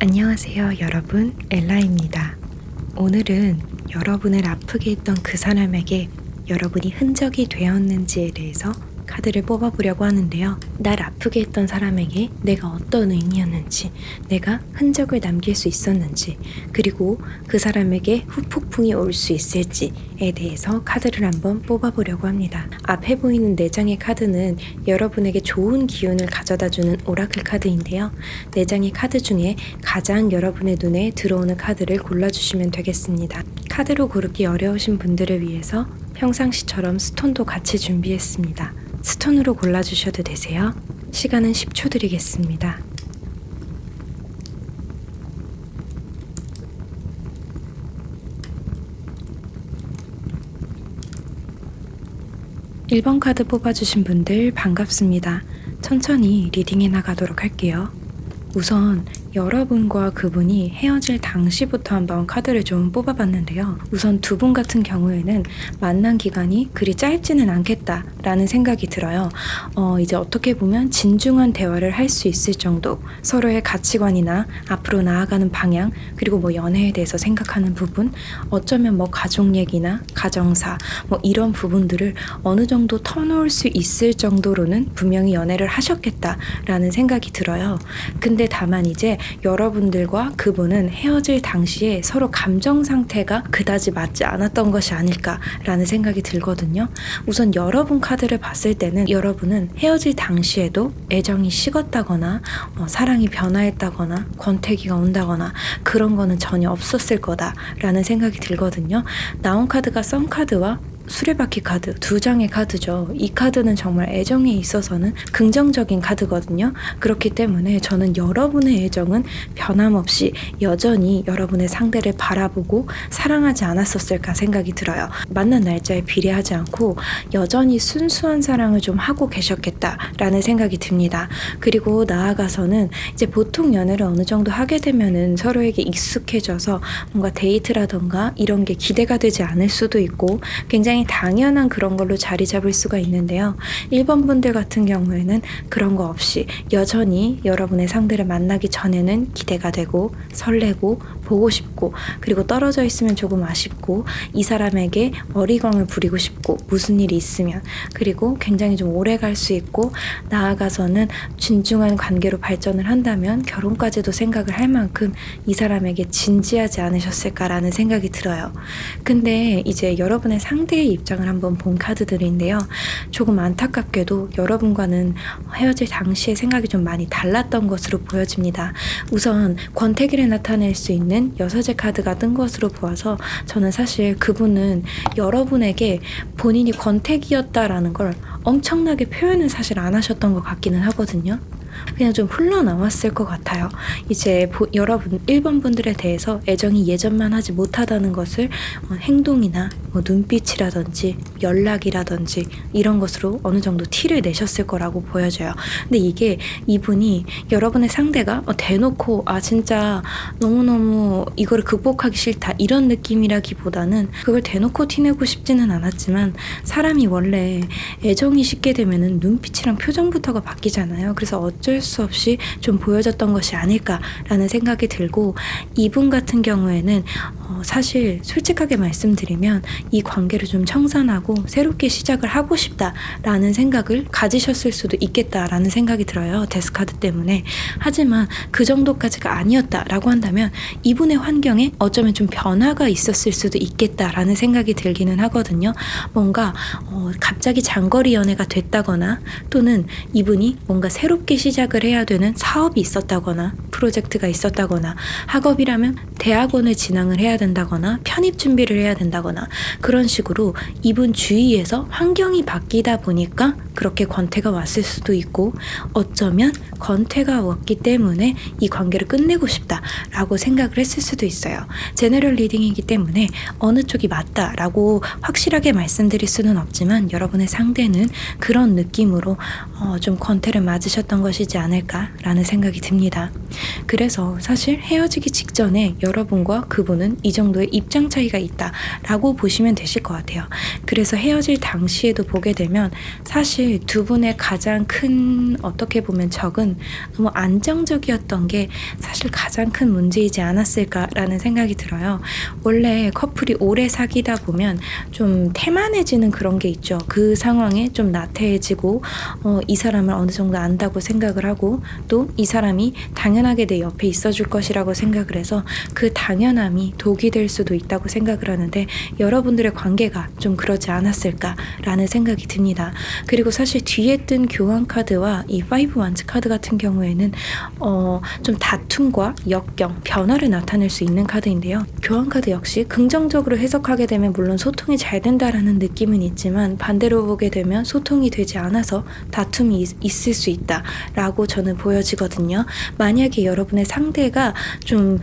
안녕하세요 여러분, 엘라입니다. 오늘은 여러분을 아프게 했던 그 사람에게 여러분이 흔적이 되었는지에 대해서 카드를 뽑아보려고 하는데요. 날 아프게 했던 사람에게 내가 어떤 의미였는지, 내가 흔적을 남길 수 있었는지, 그리고 그 사람에게 후폭풍이 올 수 있을지에 대해서 카드를 한번 뽑아보려고 합니다. 앞에 보이는 4장의 카드는 여러분에게 좋은 기운을 가져다주는 오라클 카드인데요. 4장의 카드 중에 가장 여러분의 눈에 들어오는 카드를 골라주시면 되겠습니다. 카드로 고르기 어려우신 분들을 위해서 평상시처럼 스톤도 같이 준비했습니다. 스톤으로 골라주셔도 되세요. 시간은 10초 드리겠습니다. (1번) 카드 뽑아주신 분들 반갑습니다. 천천히 리딩해 나가도록 할게요. 우선 여러분과 그분이 헤어질 당시부터 한번 카드를 좀 뽑아봤는데요. 우선 두 분 같은 경우에는 만난 기간이 그리 짧지는 않겠다라는 생각이 들어요. 이제 어떻게 보면 진중한 대화를 할 수 있을 정도, 서로의 가치관이나 앞으로 나아가는 방향, 그리고 연애에 대해서 생각하는 부분, 어쩌면 가족 얘기나 가정사 이런 부분들을 어느 정도 터놓을 수 있을 정도로는 분명히 연애를 하셨겠다라는 생각이 들어요. 근데 다만 이제 여러분들과 그분은 헤어질 당시에 서로 감정 상태가 그다지 맞지 않았던 것이 아닐까라는 생각이 들거든요. 우선 여러분 카드를 봤을 때는 여러분은 헤어질 당시에도 애정이 식었다거나 사랑이 변화했다거나 권태기가 온다거나 그런 거는 전혀 없었을 거다라는 생각이 들거든요. 나온 카드가 썸 카드와 수레바퀴 카드, 2장의 카드죠. 이 카드는 정말 애정에 있어서는 긍정적인 카드거든요. 그렇기 때문에 저는 여러분의 애정은 변함없이 여전히 여러분의 상대를 바라보고 사랑하지 않았었을까 생각이 들어요. 만난 날짜에 비례하지 않고 여전히 순수한 사랑을 좀 하고 계셨겠다라는 생각이 듭니다. 그리고 나아가서는 이제 보통 연애를 어느 정도 하게 되면은 서로에게 익숙해져서 뭔가 데이트라던가 이런 게 기대가 되지 않을 수도 있고 굉장히 당연한 그런 걸로 자리 잡을 수가 있는데요. 1번 분들 같은 경우에는 그런 거 없이 여전히 여러분의 상대를 만나기 전에는 기대가 되고 설레고 보고 싶고, 그리고 떨어져 있으면 조금 아쉽고, 이 사람에게 어리광을 부리고 싶고, 무슨 일이 있으면, 그리고 굉장히 좀 오래 갈 수 있고, 나아가서는 진중한 관계로 발전을 한다면 결혼까지도 생각을 할 만큼 이 사람에게 진지하지 않으셨을까라는 생각이 들어요. 근데 이제 여러분의 상대의 입장을 한번 본 카드들인데요. 조금 안타깝게도 여러분과는 헤어질 당시의 생각이 좀 많이 달랐던 것으로 보여집니다. 우선 권태기를 나타낼 수 있는 6의 카드가 뜬 것으로 보아서 저는 사실 그분은 여러분에게 본인이 권태기였다라는 걸 엄청나게 표현은 사실 안 하셨던 것 같기는 하거든요. 그냥 좀 흘러나왔을 것 같아요. 이제 여러분 1번 분들에 대해서 애정이 예전만 하지 못하다는 것을 행동이나 눈빛이라든지 연락이라든지 이런 것으로 어느 정도 티를 내셨을 거라고 보여져요. 근데 이게 이분이 여러분의 상대가 대놓고 진짜 너무너무 이거를 극복하기 싫다 이런 느낌이라기보다는 그걸 대놓고 티내고 싶지는 않았지만 사람이 원래 애정이 식게 되면은 눈빛이랑 표정부터가 바뀌잖아요. 그래서 어쩔 수 없이 좀 보여졌던 것이 아닐까라는 생각이 들고, 이분 같은 경우에는 사실 솔직하게 말씀드리면 이 관계를 좀 청산하고 새롭게 시작을 하고 싶다라는 생각을 가지셨을 수도 있겠다라는 생각이 들어요. 데스카드 때문에. 하지만 그 정도까지가 아니었다라고 한다면 이분의 환경에 어쩌면 좀 변화가 있었을 수도 있겠다라는 생각이 들기는 하거든요. 뭔가 갑자기 장거리 연애가 됐다거나, 또는 이분이 뭔가 새롭게 시작을 해야 되는 사업이 있었다거나, 프로젝트가 있었다거나, 학업이라면 대학원을 진학을 해야 된다거나 편입 준비를 해야 된다거나, 그런 식으로 이분 주위에서 환경이 바뀌다 보니까 그렇게 권태가 왔을 수도 있고, 어쩌면 권태가 왔기 때문에 이 관계를 끝내고 싶다라고 생각을 했을 수도 있어요. 제너럴 리딩이기 때문에 어느 쪽이 맞다라고 확실하게 말씀드릴 수는 없지만 여러분의 상대는 그런 느낌으로 좀 권태를 맞으셨던 것이지 않을까라는 생각이 듭니다. 그래서 사실 헤어지기 직전에 여러분과 그분은 이 정도의 입장 차이가 있다라고 보시면 되실 것 같아요. 그래서 헤어질 당시에도 보게 되면 사실 두 분의 가장 큰 어떻게 보면 적은 너무 안정적이었던 게 사실 가장 큰 문제이지 않았을까라는 생각이 들어요. 원래 커플이 오래 사귀다 보면 좀 태만해지는 그런 게 있죠. 그 상황에 좀 나태해지고 이 사람을 어느 정도 안다고 생각을 하고 또 이 사람이 당연하게 내 옆에 있어줄 것이라고 생각을 해서 그 당연함이 독이 될 수도 있다고 생각을 하는데 여러분들의 관계가 좀 그러지 않았을까라는 생각이 듭니다. 그리고 사실 뒤에 뜬 교환 카드와 이 파이브 완즈 카드 같은 경우에는 좀 다툼과 역경, 변화를 나타낼 수 있는 카드인데요. 교환 카드 역시 긍정적으로 해석하게 되면 물론 소통이 잘 된다라는 느낌은 있지만 반대로 보게 되면 소통이 되지 않아서 다툼이 있을 수 있다라고 저는 보여지거든요. 만약에 여러분의 상대가 좀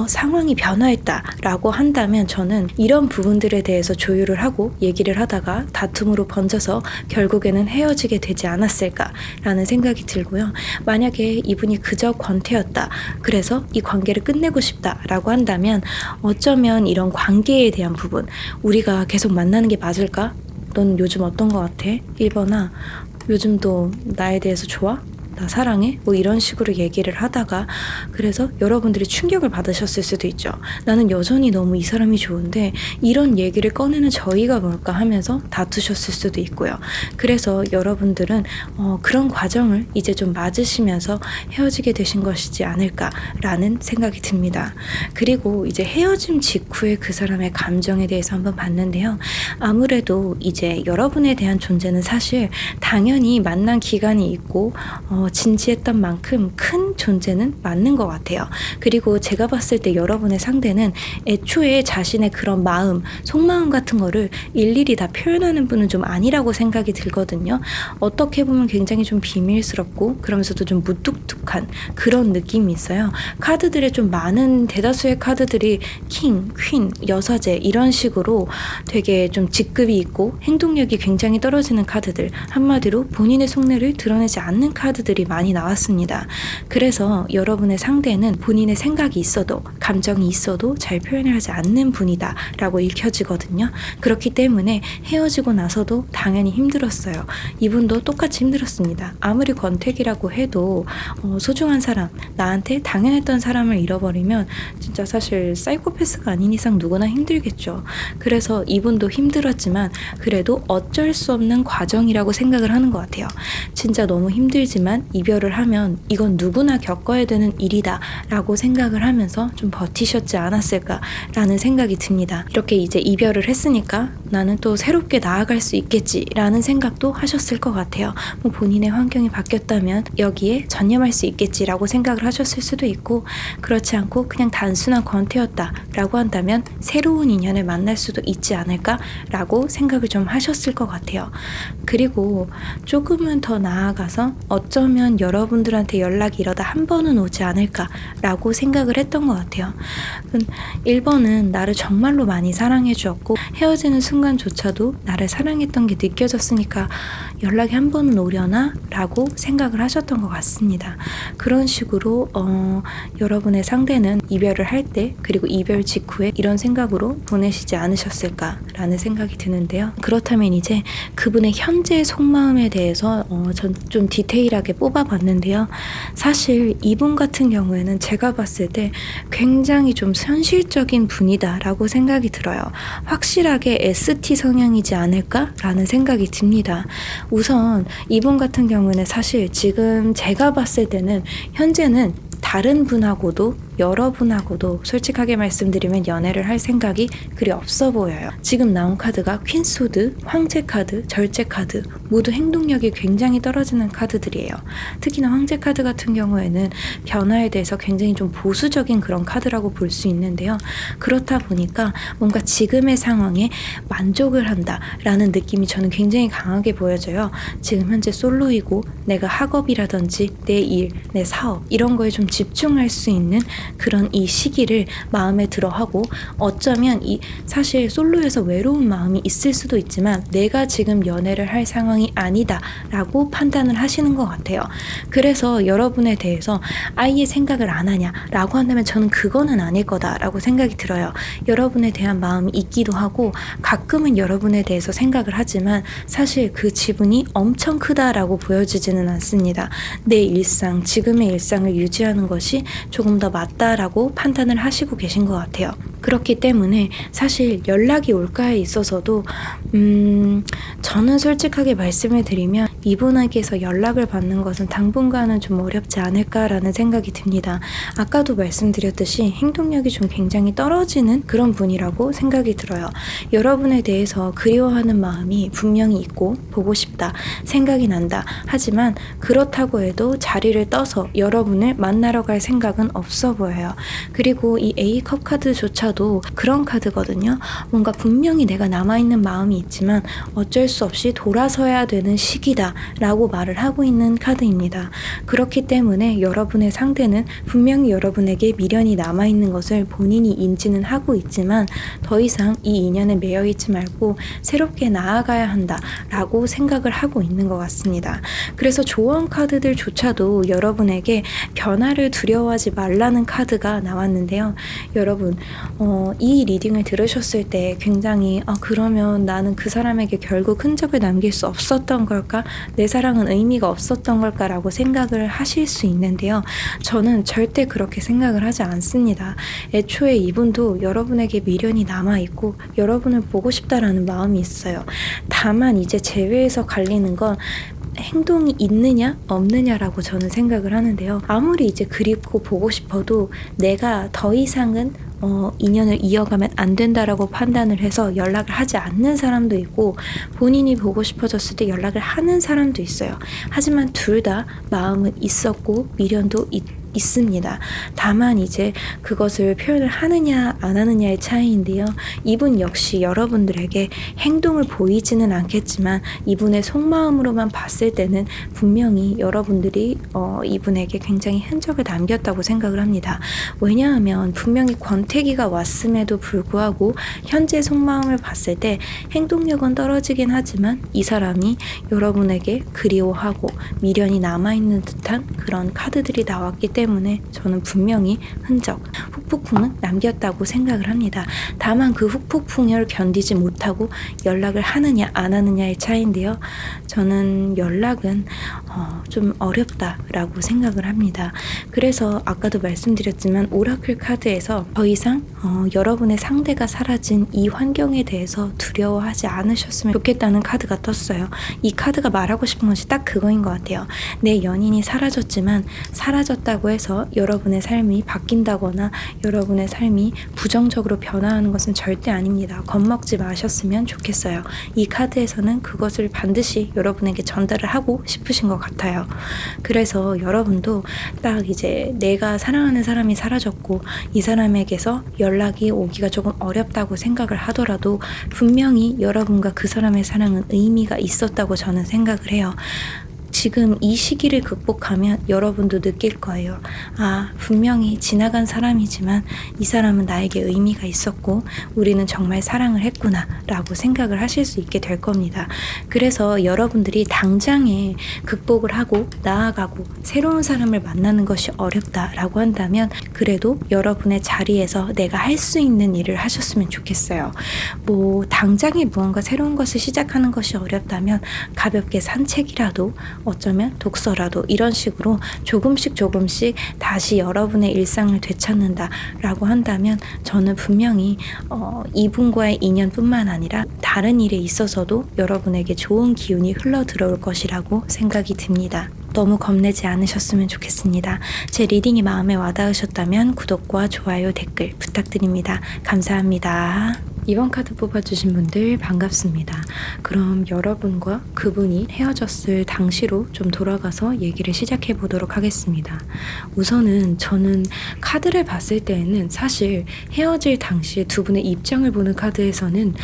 상황이 변화했다라고 한다면 저는 이런 부분들에 대해서 조율을 하고 얘기를 하다가 다툼으로 번져서 결국에는 헤어지게 되지 않았을까라는 생각이 들고요. 만약에 이분이 그저 권태였다. 그래서 이 관계를 끝내고 싶다라고 한다면 어쩌면 이런 관계에 대한 부분 우리가 계속 만나는 게 맞을까? 넌 요즘 어떤 거 같아? 1번아 요즘도 나에 대해서 좋아? 나 사랑해? 뭐 이런 식으로 얘기를 하다가 그래서 여러분들이 충격을 받으셨을 수도 있죠. 나는 여전히 너무 이 사람이 좋은데 이런 얘기를 꺼내는 저희가 뭘까 하면서 다투셨을 수도 있고요. 그래서 여러분들은 그런 과정을 이제 좀 맞으시면서 헤어지게 되신 것이지 않을까라는 생각이 듭니다. 그리고 이제 헤어짐 직후에 그 사람의 감정에 대해서 한번 봤는데요. 아무래도 이제 여러분에 대한 존재는 사실 당연히 만난 기간이 있고 진지했던 만큼 큰 존재는 맞는 것 같아요. 그리고 제가 봤을 때 여러분의 상대는 애초에 자신의 그런 마음, 속마음 같은 거를 일일이 다 표현하는 분은 좀 아니라고 생각이 들거든요. 어떻게 보면 굉장히 좀 비밀스럽고 그러면서도 좀 무뚝뚝한 그런 느낌이 있어요. 카드들의 좀 많은 대다수의 카드들이 킹, 퀸, 여사제 이런 식으로 되게 좀 직급이 있고 행동력이 굉장히 떨어지는 카드들, 한마디로 본인의 속내를 드러내지 않는 카드들이 많이 나왔습니다. 그래서 여러분의 상대는 본인의 생각이 있어도 감정이 있어도 잘 표현을 하지 않는 분이다 라고 읽혀지거든요. 그렇기 때문에 헤어지고 나서도 당연히 힘들었어요. 이분도 똑같이 힘들었습니다. 아무리 권태기라고 해도 소중한 사람, 나한테 당연했던 사람을 잃어버리면 진짜 사실 사이코패스가 아닌 이상 누구나 힘들겠죠. 그래서 이분도 힘들었지만 그래도 어쩔 수 없는 과정이라고 생각을 하는 것 같아요. 진짜 너무 힘들지만 이별을 하면 이건 누구나 겪어야 되는 일이다 라고 생각을 하면서 좀 버티셨지 않았을까라는 생각이 듭니다. 이렇게 이제 이별을 했으니까 나는 또 새롭게 나아갈 수 있겠지 라는 생각도 하셨을 것 같아요. 뭐 본인의 환경이 바뀌었다면 여기에 전념할 수 있겠지 라고 생각을 하셨을 수도 있고 그렇지 않고 그냥 단순한 권태였다 라고 한다면 새로운 인연을 만날 수도 있지 않을까 라고 생각을 좀 하셨을 것 같아요. 그리고 조금은 더 나아가서 어쩌면 여러분들한테 연락이 이러다 한 번은 오지 않을까라고 생각을 했던 것 같아요. 1번은 나를 정말로 많이 사랑해 주었고 헤어지는 순간조차도 나를 사랑했던 게 느껴졌으니까 연락이 한 번은 오려나? 라고 생각을 하셨던 것 같습니다. 그런 식으로 여러분의 상대는 이별을 할 때 그리고 이별 직후에 이런 생각으로 보내시지 않으셨을까라는 생각이 드는데요. 그렇다면 이제 그분의 현재 속마음에 대해서 전 좀 디테일하게 뽑아봤는데요. 사실 이분 같은 경우에는 제가 봤을 때 굉장히 좀 현실적인 분이다라고 생각이 들어요. 확실하게 ST 성향이지 않을까라는 생각이 듭니다. 우선 이분 같은 경우는 사실 지금 제가 봤을 때는 현재는 다른 분하고도 여러분하고도 솔직하게 말씀드리면 연애를 할 생각이 그리 없어 보여요. 지금 나온 카드가 퀸소드, 황제 카드, 절제 카드 모두 행동력이 굉장히 떨어지는 카드들이에요. 특히나 황제 카드 같은 경우에는 변화에 대해서 굉장히 좀 보수적인 그런 카드라고 볼 수 있는데요. 그렇다 보니까 뭔가 지금의 상황에 만족을 한다라는 느낌이 저는 굉장히 강하게 보여져요. 지금 현재 솔로이고 내가 학업이라든지 내 일, 내 사업 이런 거에 좀 집중할 수 있는 그런 이 시기를 마음에 들어하고 어쩌면 사실 솔로에서 외로운 마음이 있을 수도 있지만 내가 지금 연애를 할 상황이 아니다 라고 판단을 하시는 것 같아요. 그래서 여러분에 대해서 아예 생각을 안 하냐 라고 한다면 저는 그거는 아닐 거다 라고 생각이 들어요. 여러분에 대한 마음이 있기도 하고 가끔은 여러분에 대해서 생각을 하지만 사실 그 지분이 엄청 크다라고 보여지지는 않습니다. 내 일상, 지금의 일상을 유지하는 것이 조금 더 맞다라고 판단을 하시고 계신 것 같아요. 그렇기 때문에 사실 연락이 올까에 있어서도 저는 솔직하게 말씀을 드리면 이분에게서 연락을 받는 것은 당분간은 좀 어렵지 않을까라는 생각이 듭니다. 아까도 말씀드렸듯이 행동력이 좀 굉장히 떨어지는 그런 분이라고 생각이 들어요. 여러분에 대해서 그리워하는 마음이 분명히 있고 보고 싶다, 생각이 난다. 하지만 그렇다고 해도 자리를 떠서 여러분을 만나러 갈 생각은 없어 보여요. 그리고 이 A컵 카드조차도 그런 카드거든요. 뭔가 분명히 내가 남아있는 마음이 있지만 어쩔 수 없이 돌아서야 되는 시기다 라고 말을 하고 있는 카드입니다. 그렇기 때문에 여러분의 상대는 분명히 여러분에게 미련이 남아있는 것을 본인이 인지는 하고 있지만 더 이상 이 인연에 매여있지 말고 새롭게 나아가야 한다 라고 생각을 하고 있는 것 같습니다. 그래서 조언 카드들조차도 여러분에게 변화를 두려워하지 말라는 카드가 나왔는데요. 여러분 이 리딩을 들으셨을 때 굉장히 그러면 나는 그 사람에게 결국 흔적을 남길 수 없었던 걸까? 내 사랑은 의미가 없었던 걸까? 라고 생각을 하실 수 있는데요. 저는 절대 그렇게 생각을 하지 않습니다. 애초에 이분도 여러분에게 미련이 남아있고 여러분을 보고 싶다라는 마음이 있어요. 다만 이제 제외해서 갈리는 건 행동이 있느냐 없느냐라고 저는 생각을 하는데요. 아무리 이제 그립고 보고 싶어도 내가 더 이상은 인연을 이어가면 안 된다라고 판단을 해서 연락을 하지 않는 사람도 있고 본인이 보고 싶어졌을 때 연락을 하는 사람도 있어요. 하지만 둘 다 마음은 있었고 미련도 있습니다. 다만 이제 그것을 표현을 하느냐 안 하느냐의 차이인데요. 이분 역시 여러분들에게 행동을 보이지는 않겠지만 이분의 속마음으로만 봤을 때는 분명히 여러분들이 이분에게 굉장히 흔적을 남겼다고 생각을 합니다. 왜냐하면 분명히 권태기가 왔음에도 불구하고 현재 속마음을 봤을 때 행동력은 떨어지긴 하지만 이 사람이 여러분에게 그리워하고 미련이 남아있는 듯한 그런 카드들이 나왔기 때문에 저는 분명히 흔적, 후폭풍은 남겼다고 생각을 합니다. 다만 그 후폭풍을 견디지 못하고 연락을 하느냐 안 하느냐의 차이인데요. 저는 연락은 좀 어렵다라고 생각을 합니다. 그래서 아까도 말씀드렸지만 오라클 카드에서 더 이상 여러분의 상대가 사라진 이 환경에 대해서 두려워하지 않으셨으면 좋겠다는 카드가 떴어요. 이 카드가 말하고 싶은 것이 딱 그거인 것 같아요. 내 연인이 사라졌지만 사라졌다고 해서 여러분의 삶이 바뀐다거나 여러분의 삶이 부정적으로 변화하는 것은 절대 아닙니다. 겁먹지 마셨으면 좋겠어요. 이 카드에서는 그것을 반드시 여러분에게 전달을 하고 싶으신 것 같아요. 그래서 여러분도 딱 이제 내가 사랑하는 사람이 사라졌고 이 사람에게서 연락이 오기가 조금 어렵다고 생각을 하더라도 분명히 여러분과 그 사람의 사랑은 의미가 있었다고 저는 생각을 해요. 지금 이 시기를 극복하면 여러분도 느낄 거예요. 분명히 지나간 사람이지만 이 사람은 나에게 의미가 있었고 우리는 정말 사랑을 했구나 라고 생각을 하실 수 있게 될 겁니다. 그래서 여러분들이 당장에 극복을 하고 나아가고 새로운 사람을 만나는 것이 어렵다라고 한다면 그래도 여러분의 자리에서 내가 할 수 있는 일을 하셨으면 좋겠어요. 당장에 무언가 새로운 것을 시작하는 것이 어렵다면 가볍게 산책이라도 어쩌면 독서라도 이런 식으로 조금씩 다시 여러분의 일상을 되찾는다라고 한다면 저는 분명히 이분과의 인연뿐만 아니라 다른 일에 있어서도 여러분에게 좋은 기운이 흘러 들어올 것이라고 생각이 듭니다. 너무 겁내지 않으셨으면 좋겠습니다. 제 리딩이 마음에 와닿으셨다면 구독과 좋아요, 댓글 부탁드립니다. 감사합니다. 이번 카드 뽑아주신 분들 반갑습니다. 그럼 여러분과 그분이 헤어졌을 당시로 좀 돌아가서 얘기를 시작해 보도록 하겠습니다. 우선은 저는 카드를 봤을 때에는 사실 헤어질 당시에 두 분의 입장을 보는 카드에서는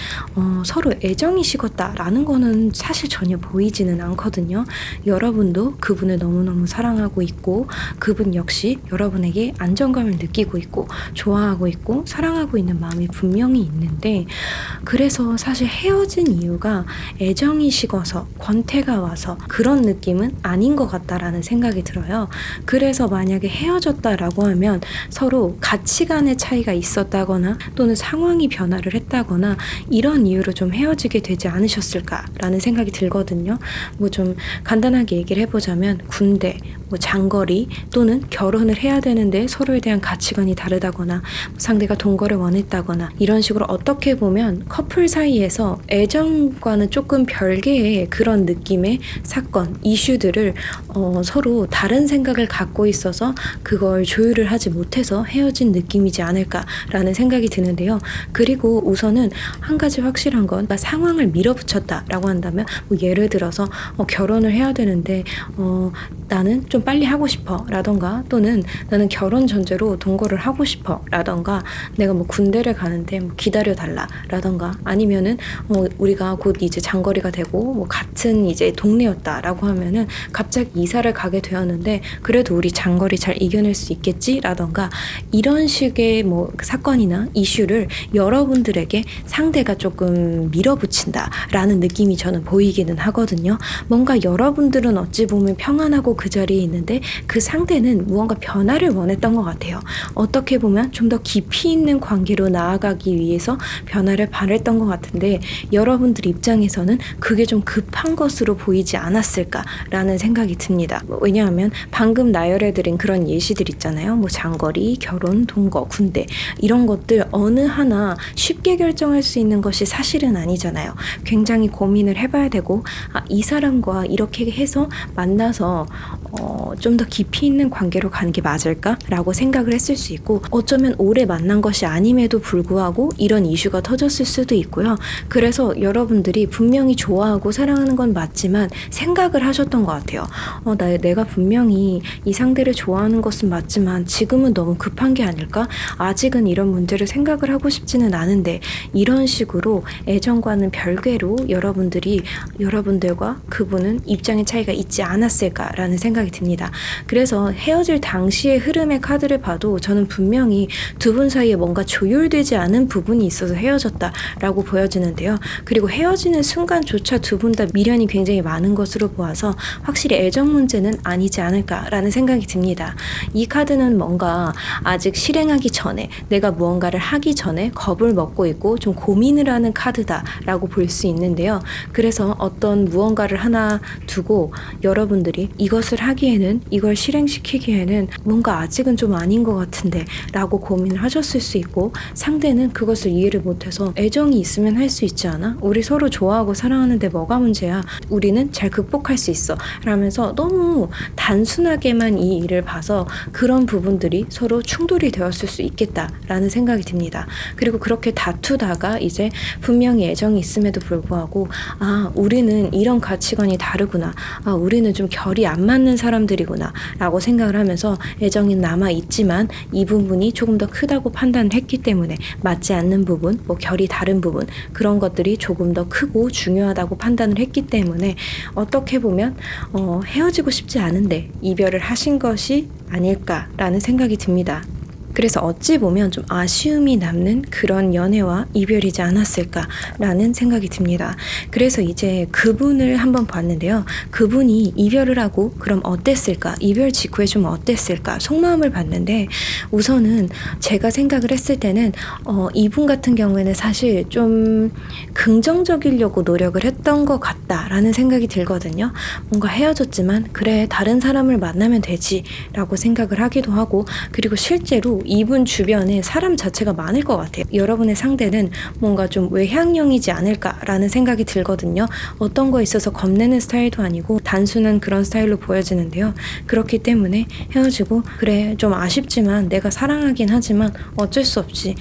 서로 애정이 식었다라는 거는 사실 전혀 보이지는 않거든요. 여러분도 그분을 너무너무 사랑하고 있고 그분 역시 여러분에게 안정감을 느끼고 있고 좋아하고 있고 사랑하고 있는 마음이 분명히 있는데, 그래서 사실 헤어진 이유가 애정이 식어서 권태가 와서 그런 느낌은 아닌 것 같다라는 생각이 들어요. 그래서 만약에 헤어졌다라고 하면 서로 가치관의 차이가 있었다거나 또는 상황이 변화를 했다거나 이런 이유로 좀 헤어지게 되지 않으셨을까라는 생각이 들거든요. 뭐 좀 간단하게 얘기를 해보자면 군대, 뭐 장거리 또는 결혼을 해야 되는데 서로에 대한 가치관이 다르다거나 상대가 동거를 원했다거나 이런 식으로 어떻게 보면 커플 사이에서 애정과는 조금 별개의 그런 느낌의 사건, 이슈들을 서로 다른 생각을 갖고 있어서 그걸 조율을 하지 못해서 헤어진 느낌이지 않을까라는 생각이 드는데요. 그리고 우선은 한 가지 확실한 건 상황을 밀어붙였다라고 한다면 뭐 예를 들어서 결혼을 해야 되는데 나는 좀 빨리 하고 싶어 라던가 또는 나는 결혼 전제로 동거를 하고 싶어 라던가 내가 뭐 군대를 가는데 뭐 기다려 달라 라던가 아니면은 우리가 곧 이제 장거리가 되고 뭐 같은 이제 동네였다 라고 하면은 갑자기 이사를 가게 되었는데 그래도 우리 장거리 잘 이겨낼 수 있겠지 라던가 이런 식의 뭐 사건이나 이슈를 여러분들에게 상대가 조금 밀어붙인다 라는 느낌이 저는 보이기는 하거든요. 뭔가 여러분들은 어찌 보면 평안하고 그 자리에 있는데 그 상대는 무언가 변화를 원했던 것 같아요. 어떻게 보면 좀 더 깊이 있는 관계로 나아가기 위해서 변화를 바랬던 것 같은데 여러분들 입장에서는 그게 좀 급한 것으로 보이지 않았을까라는 생각이 듭니다. 왜냐하면 방금 나열해드린 그런 예시들 있잖아요. 뭐 장거리, 결혼, 동거, 군대 이런 것들 어느 하나 쉽게 결정할 수 있는 것이 사실은 아니잖아요. 굉장히 고민을 해봐야 되고 이 사람과 이렇게 해서 만나서 좀 더 깊이 있는 관계로 가는 게 맞을까라고 생각을 했을 수 있고 어쩌면 오래 만난 것이 아님에도 불구하고 이런 이슈가 터졌을 수도 있고요. 그래서 여러분들이 분명히 좋아하고 사랑하는 건 맞지만 생각을 하셨던 것 같아요. 내가 분명히 이 상대를 좋아하는 것은 맞지만 지금은 너무 급한 게 아닐까? 아직은 이런 문제를 생각을 하고 싶지는 않은데 이런 식으로 애정과는 별개로 여러분들과 그분은 입장의 차이가 있지 않았을까라는 생각이 듭니다. 그래서 헤어질 당시의 흐름의 카드를 봐도 저는 분명히 두 분 사이에 뭔가 조율되지 않은 부분이 있어서 헤어졌다라고 보여지는데요. 그리고 헤어지는 순간조차 두 분 다 미련이 굉장히 많은 것으로 보아서 확실히 애정 문제는 아니지 않을까라는 생각이 듭니다. 이 카드는 뭔가 아직 실행하기 전에 내가 무언가를 하기 전에 겁을 먹고 있고 좀 고민을 하는 카드다라고 볼 수 있는데요. 그래서 어떤 무언가를 하나 두고 여러분들이 이것을 하기에는 이걸 실행시키기에는 뭔가 아직은 좀 아닌 것 같은데 라고 고민을 하셨을 수 있고 상대는 그것을 이해를 못해서 애정이 있으면 할 수 있지 않아? 우리 서로 좋아하고 사랑하는데 뭐가 문제야? 우리는 잘 극복할 수 있어 라면서 너무 단순하게만 이 일을 봐서 그런 부분들이 서로 충돌이 되었을 수 있겠다라는 생각이 듭니다. 그리고 그렇게 다투다가 이제 분명히 애정이 있음에도 불구하고 우리는 이런 가치관이 다르구나, 우리는 좀 결이 안 맞는 사람들이구나 라고 생각을 하면서 애정이 남아있지만 이 부분이 조금 더 크다고 판단을 했기 때문에 맞지 않는 부분, 뭐 결이 다른 부분 그런 것들이 조금 더 크고 중요하다고 판단을 했기 때문에 어떻게 보면 헤어지고 싶지 않은데 이별을 하신 것이 아닐까라는 생각이 듭니다. 그래서 어찌 보면 좀 아쉬움이 남는 그런 연애와 이별이지 않았을까라는 생각이 듭니다. 그래서 이제 그분을 한번 봤는데요. 그분이 이별을 하고 그럼 어땠을까? 이별 직후에 좀 어땠을까? 속마음을 봤는데 우선은 제가 생각을 했을 때는 이분 같은 경우에는 사실 좀 긍정적이려고 노력을 했던 것 같다라는 생각이 들거든요. 뭔가 헤어졌지만 그래 다른 사람을 만나면 되지 라고 생각을 하기도 하고 그리고 실제로 이분 주변에 사람 자체가 많을 것 같아요. 여러분의 상대는 뭔가 좀 외향형이지 않을까라는 생각이 들거든요. 어떤 거에 있어서 겁내는 스타일도 아니고 단순한 그런 스타일로 보여지는데요. 그렇기 때문에 헤어지고 그래 좀 아쉽지만 내가 사랑하긴 하지만 어쩔 수 없지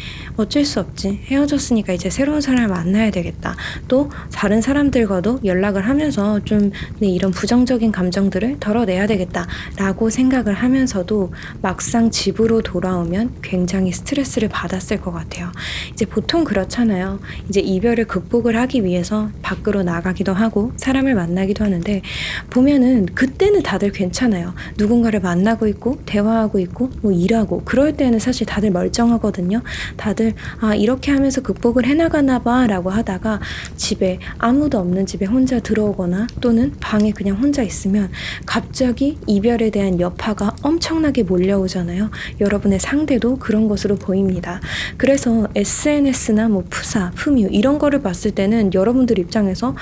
헤어졌으니까 이제 새로운 사람을 만나야 되겠다. 또 다른 사람들과도 연락을 하면서 좀 내 이런 부정적인 감정들을 덜어내야 되겠다 라고 생각을 하면서도 막상 집으로 돌아오면 굉장히 스트레스를 받았을 것 같아요. 이제 보통 그렇잖아요. 이제 이별을 극복을 하기 위해서 밖으로 나가기도 하고 사람을 만나기도 하는데 보면은 그때는 다들 괜찮아요. 누군가를 만나고 있고 대화하고 있고 뭐 일하고 그럴 때는 사실 다들 멀쩡하거든요. 다들 이렇게 하면서 극복을 해나가나 봐 라고 하다가 집에 아무도 없는 집에 혼자 들어오거나 또는 방에 그냥 혼자 있으면 갑자기 이별에 대한 여파가 엄청나게 몰려오잖아요. 여러분의 상대도 그런 것으로 보입니다. 그래서 SNS나 뭐 푸사, 푸뮤 이런 거를 봤을 때는 여러분들 입장에서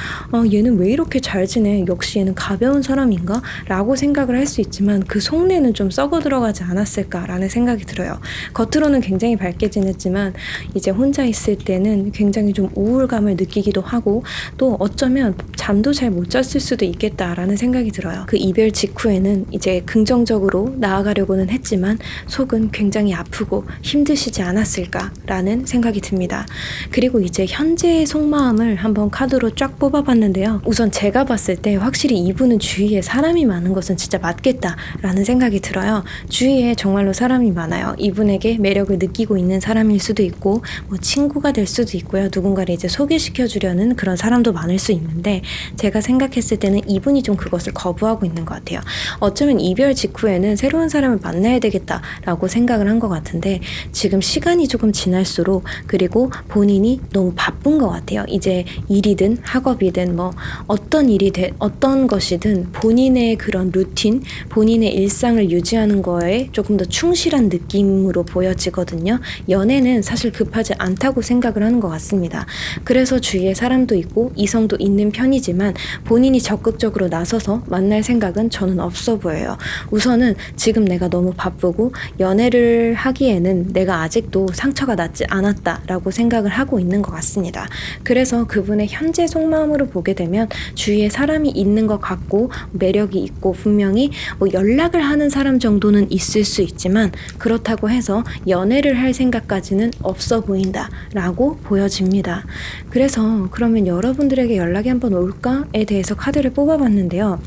얘는 왜 이렇게 잘 지내? 역시 얘는 가벼운 사람인가? 라고 생각을 할 수 있지만 그 속내는 좀 썩어 들어가지 않았을까라는 생각이 들어요. 겉으로는 굉장히 밝게 지냈지만 이제 혼자 있을 때는 굉장히 좀 우울감을 느끼기도 하고 또 어쩌면 잠도 잘 못 잤을 수도 있겠다라는 생각이 들어요. 그 이별 직후에는 이제 긍정적으로 나아가려고는 했지만 속은 굉장히 아프고 힘드시지 않았을까라는 생각이 듭니다. 그리고 이제 현재의 속마음을 한번 카드로 쫙 뽑아봤는데요. 우선 제가 봤을 때 확실히 이분은 주위에 사람이 많은 것은 진짜 맞겠다라는 생각이 들어요. 주위에 정말로 사람이 많아요. 이분에게 매력을 느끼고 있는 사람일 수도 있고 뭐 친구가 될 수도 있고요. 누군가를 이제 소개시켜주려는 그런 사람도 많을 수 있는데 제가 생각했을 때는 이분이 좀 그것을 거부하고 있는 것 같아요. 어쩌면 이별 직후에는 새로운 사람을 만나야 되겠다라고 생각을 한 것 같은데 지금 시간이 조금 지날수록 그리고 본인이 너무 바쁜 것 같아요. 이제 일이든 학업이든 뭐 어떤 것이든 본인의 그런 루틴, 본인의 일상을 유지하는 거에 조금 더 충실한 느낌으로 보여지거든요. 연애는 사실 급하지 않다고 생각을 하는 것 같습니다. 그래서 주위에 사람도 있고 이성도 있는 편이지만 본인이 적극적으로 나서서 만날 생각은 저는 없어 보여요. 우선은 지금 내가 너무 바쁘고 연애를 하기에는 내가 아직도 상처가 낫지 않았다라고 생각을 하고 있는 것 같습니다. 그래서 그분의 현재 속마음으로 보게 되면 주위에 사람이 있는 것 같고 매력이 있고 분명히 뭐 연락을 하는 사람 정도는 있을 수 있지만 그렇다고 해서 연애를 할 생각까지는 없어 보인다라고 보여집니다. 그래서 그러면 여러분들에게 연락이 한번 올까에 대해서 카드를 뽑아봤는데요.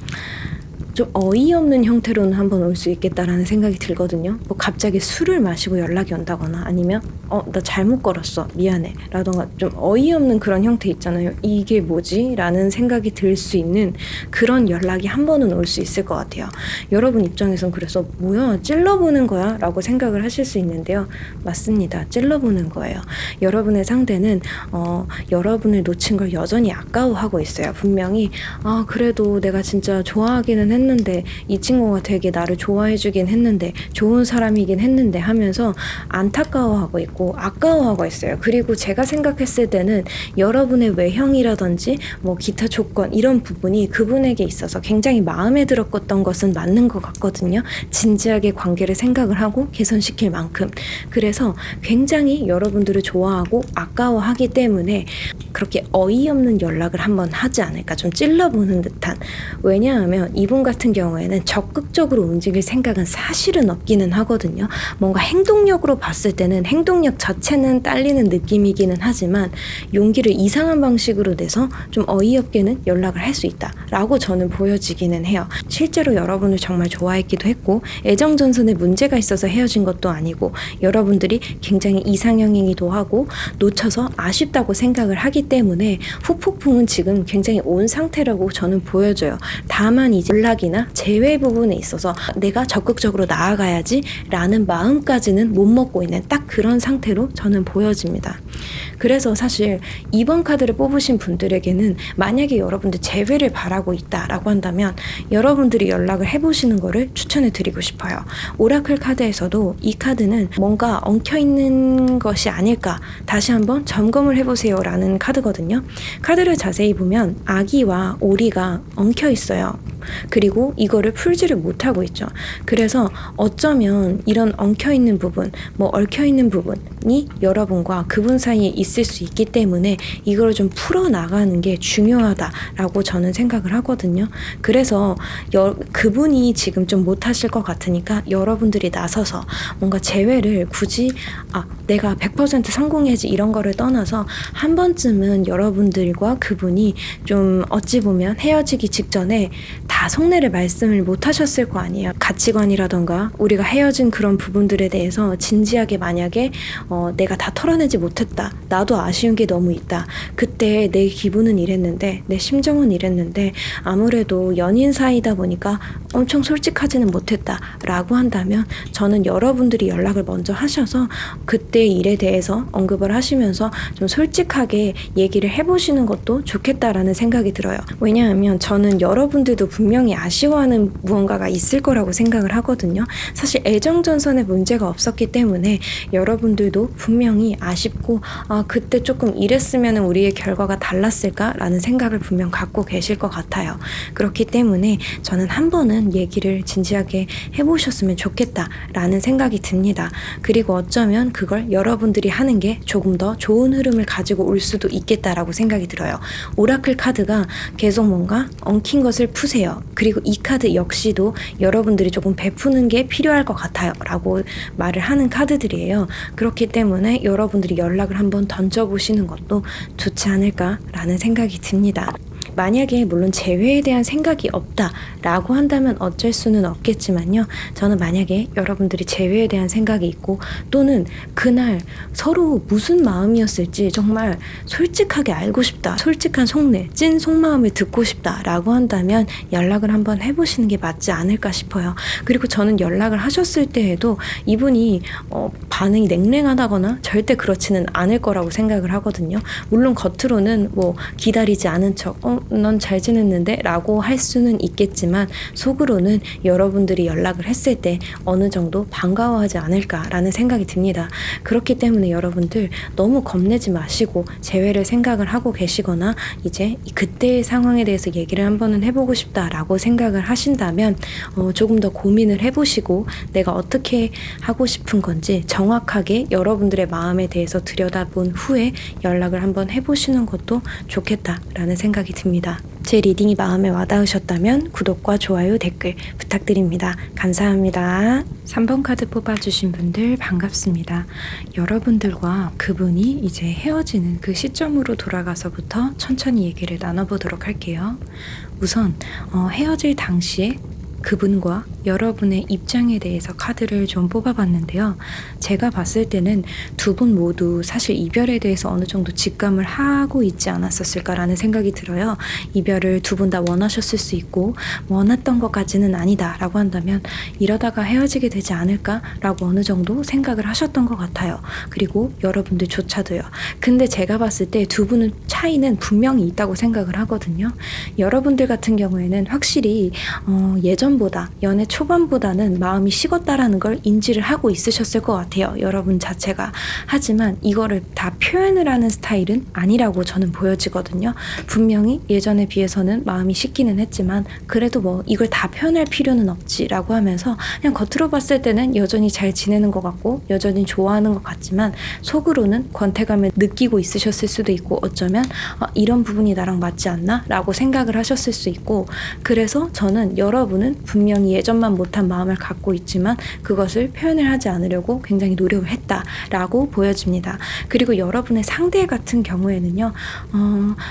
좀 어이없는 형태로는 한번 올 수 있겠다라는 생각이 들거든요. 뭐 갑자기 술을 마시고 연락이 온다거나 아니면 나 잘못 걸었어 미안해 라던가 좀 어이없는 그런 형태 있잖아요. 이게 뭐지? 라는 생각이 들 수 있는 그런 연락이 한 번은 올 수 있을 것 같아요. 여러분 입장에선 그래서 뭐야 찔러보는 거야? 라고 생각을 하실 수 있는데요. 맞습니다. 찔러보는 거예요. 여러분의 상대는 여러분을 놓친 걸 여전히 아까워하고 있어요. 분명히 그래도 내가 진짜 좋아하기는 했는데 이 친구가 되게 나를 좋아해주긴 했는데 좋은 사람이긴 했는데 하면서 안타까워하고 있고 아까워하고 있어요. 그리고 제가 생각했을 때는 여러분의 외형이라든지 뭐 기타 조건 이런 부분이 그분에게 있어서 굉장히 마음에 들었던 것은 맞는 것 같거든요. 진지하게 관계를 생각을 하고 개선시킬 만큼. 그래서 굉장히 여러분들을 좋아하고 아까워하기 때문에 그렇게 어이없는 연락을 한번 하지 않을까, 좀 찔러보는 듯한. 왜냐하면 이분 같은 경우에는 적극적으로 움직일 생각은 사실은 없기는 하거든요. 뭔가 행동력으로 봤을 때는 행동력 자체는 딸리는 느낌이기는 하지만 용기를 이상한 방식으로 내서 좀 어이없게는 연락을 할 수 있다라고 저는 보여지기는 해요. 실제로 여러분을 정말 좋아했기도 했고 애정전선에 문제가 있어서 헤어진 것도 아니고 여러분들이 굉장히 이상형이기도 하고 놓쳐서 아쉽다고 생각을 하기 때문에 후폭풍은 지금 굉장히 온 상태라고 저는 보여져요. 다만 이제 연락이나 재회 부분에 있어서 내가 적극적으로 나아가야지 라는 마음까지는 못 먹고 있는 딱 그런 상태로 저는 보여집니다. 그래서 사실 이번 카드를 뽑으신 분들에게는 만약에 여러분들 재회를 바라고 있다라고 한다면 여러분들이 연락을 해보시는 거를 추천해 드리고 싶어요. 오라클 카드에서도 이 카드는 뭔가 엉켜있는 것이 아닐까 다시 한번 점검을 해보세요 라는 카드거든요. 카드를 자세히 보면 아기와 오리가 엉켜 있어요. 그리고 이거를 풀지를 못하고 있죠. 그래서 어쩌면 이런 엉켜있는 부분, 뭐 얽혀있는 부분이 여러분과 그분 사이에 있을 수 있기 때문에 이걸 좀 풀어나가는 게 중요하다라고 저는 생각을 하거든요. 그래서 그분이 지금 좀 못하실 것 같으니까 여러분들이 나서서 뭔가 재회를 굳이 내가 100% 성공해야지 이런 거를 떠나서 한 번쯤은 여러분들과 그분이 좀 어찌 보면 헤어지기 직전에 다 속내를 말씀을 못 하셨을 거 아니에요. 가치관이라던가 우리가 헤어진 그런 부분들에 대해서 진지하게 만약에 내가 다 털어내지 못했다. 나도 아쉬운 게 너무 있다. 그때 내 기분은 이랬는데 내 심정은 이랬는데 아무래도 연인 사이다 보니까 엄청 솔직하지는 못했다 라고 한다면 저는 여러분들이 연락을 먼저 하셔서 그때 일에 대해서 언급을 하시면서 좀 솔직하게 얘기를 해보시는 것도 좋겠다라는 생각이 들어요. 왜냐하면 저는 여러분들도 분명히 아쉬워하는 무언가가 있을 거라고 생각을 하거든요. 사실 애정전선에 문제가 없었기 때문에 여러분들도 분명히 아쉽고 그때 조금 이랬으면 우리의 결과가 달랐을까라는 생각을 분명 갖고 계실 것 같아요. 그렇기 때문에 저는 한 번은 얘기를 진지하게 해보셨으면 좋겠다라는 생각이 듭니다. 그리고 어쩌면 그걸 여러분들이 하는 게 조금 더 좋은 흐름을 가지고 올 수도 있겠다라고 생각이 들어요. 오라클 카드가 계속 뭔가 엉킨 것을 푸세요. 그리고 이 카드 역시도 여러분들이 조금 베푸는 게 필요할 것 같아요 라고 말을 하는 카드들이에요. 그렇기 때문에 여러분들이 연락을 한번 던져보시는 것도 좋지 않을까라는 생각이 듭니다. 만약에 물론 재회에 대한 생각이 없다라고 한다면 어쩔 수는 없겠지만요. 저는 만약에 여러분들이 재회에 대한 생각이 있고 또는 그날 서로 무슨 마음이었을지 정말 솔직하게 알고 싶다. 솔직한 속내, 찐 속마음을 듣고 싶다라고 한다면 연락을 한번 해보시는 게 맞지 않을까 싶어요. 그리고 저는 연락을 하셨을 때에도 이분이 반응이 냉랭하다거나 절대 그렇지는 않을 거라고 생각을 하거든요. 물론 겉으로는 뭐 기다리지 않은 척 넌 잘 지냈는데? 라고 할 수는 있겠지만 속으로는 여러분들이 연락을 했을 때 어느 정도 반가워하지 않을까라는 생각이 듭니다. 그렇기 때문에 여러분들 너무 겁내지 마시고 재회를 생각을 하고 계시거나 이제 그때의 상황에 대해서 얘기를 한번은 해보고 싶다라고 생각을 하신다면 조금 더 고민을 해보시고 내가 어떻게 하고 싶은 건지 정확하게 여러분들의 마음에 대해서 들여다본 후에 연락을 한번 해보시는 것도 좋겠다라는 생각이 듭니다. 제 리딩이 마음에 와닿으셨다면 구독과 좋아요, 댓글 부탁드립니다. 감사합니다. 3번 카드 뽑아주신 분들 반갑습니다. 여러분들과 그분이 이제 헤어지는 그 시점으로 돌아가서부터 천천히 얘기를 나눠보도록 할게요. 우선 헤어질 당시에 그분과 여러분의 입장에 대해서 카드를 좀 뽑아봤는데요. 제가 봤을 때는 두 분 모두 사실 이별에 대해서 어느 정도 직감을 하고 있지 않았었을까라는 생각이 들어요. 이별을 두 분 다 원하셨을 수 있고 원했던 것까지는 아니다 라고 한다면 이러다가 헤어지게 되지 않을까 라고 어느 정도 생각을 하셨던 것 같아요. 그리고 여러분들조차도요. 근데 제가 봤을 때 두 분은 차이는 분명히 있다고 생각을 하거든요. 여러분들 같은 경우에는 확실히 예전보다 연애 초반보다는 마음이 식었다라는 걸 인지를 하고 있으셨을 것 같아요. 여러분 자체가. 하지만 이거를 다 표현을 하는 스타일은 아니라고 저는 보여지거든요. 분명히 예전에 비해서는 마음이 식기는 했지만 그래도 뭐 이걸 다 표현할 필요는 없지라고 하면서 그냥 겉으로 봤을 때는 여전히 잘 지내는 것 같고 여전히 좋아하는 것 같지만 속으로는 권태감을 느끼고 있으셨을 수도 있고 어쩌면 이런 부분이 나랑 맞지 않나? 라고 생각을 하셨을 수 있고 그래서 저는 여러분은 분명히 예전만 못한 마음을 갖고 있지만 그것을 표현을 하지 않으려고 굉장히 노력을 했다라고 보여집니다. 그리고 여러분의 상대 같은 경우에는요.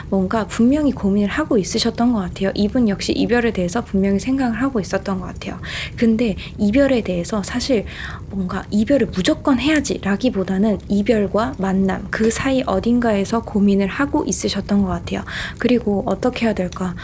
뭔가 분명히 고민을 하고 있으셨던 것 같아요. 이분 역시 이별에 대해서 분명히 생각을 하고 있었던 것 같아요. 근데 이별에 대해서 사실 뭔가 이별을 무조건 해야지 라기보다는 이별과 만남 그 사이 어딘가에서 고민을 하고 있으셨던 것 같아요. 그리고 어떻게 해야 될까?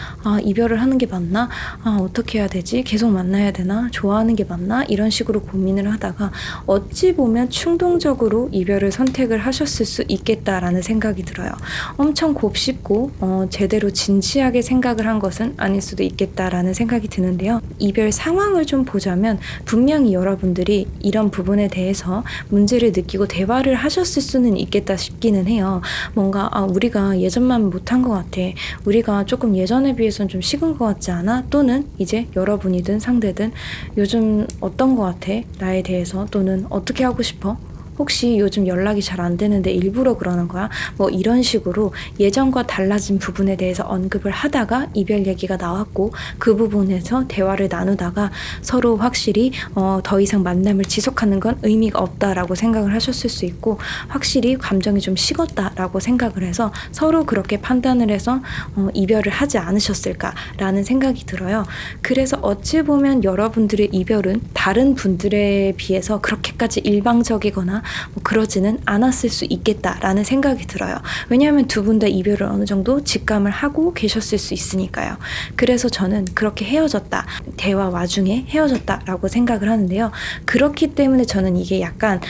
이별을 하는 게 맞나? 어떻게 해야 되지? 계속 만나야 되나? 되나? 좋아하는 게 맞나? 이런 식으로 고민을 하다가 어찌 보면 충동적으로 이별을 선택을 하셨을 수 있겠다라는 생각이 들어요. 엄청 곱씹고 제대로 진지하게 생각을 한 것은 아닐 수도 있겠다라는 생각이 드는데요. 이별 상황을 좀 보자면 분명히 여러분들이 이런 부분에 대해서 문제를 느끼고 대화를 하셨을 수는 있겠다 싶기는 해요. 뭔가 우리가 예전만 못한 것 같아. 우리가 조금 예전에 비해서는 좀 식은 것 같지 않아? 또는 이제 여러분이든 상대든 요즘 어떤 것 같아? 나에 대해서. 또는 어떻게 하고 싶어? 혹시 요즘 연락이 잘 안 되는데 일부러 그러는 거야? 뭐 이런 식으로 예전과 달라진 부분에 대해서 언급을 하다가 이별 얘기가 나왔고, 그 부분에서 대화를 나누다가 서로 확실히 더 이상 만남을 지속하는 건 의미가 없다라고 생각을 하셨을 수 있고, 확실히 감정이 좀 식었다라고 생각을 해서 서로 그렇게 판단을 해서 이별을 하지 않으셨을까라는 생각이 들어요. 그래서 어찌 보면 여러분들의 이별은 다른 분들에 비해서 그렇게까지 일방적이거나 뭐 그러지는 않았을 수 있겠다라는 생각이 들어요. 왜냐하면 두 분 다 이별을 어느 정도 직감을 하고 계셨을 수 있으니까요. 그래서 저는 그렇게 헤어졌다, 대화 와중에 헤어졌다라고 생각을 하는데요. 그렇기 때문에 저는 이게 약간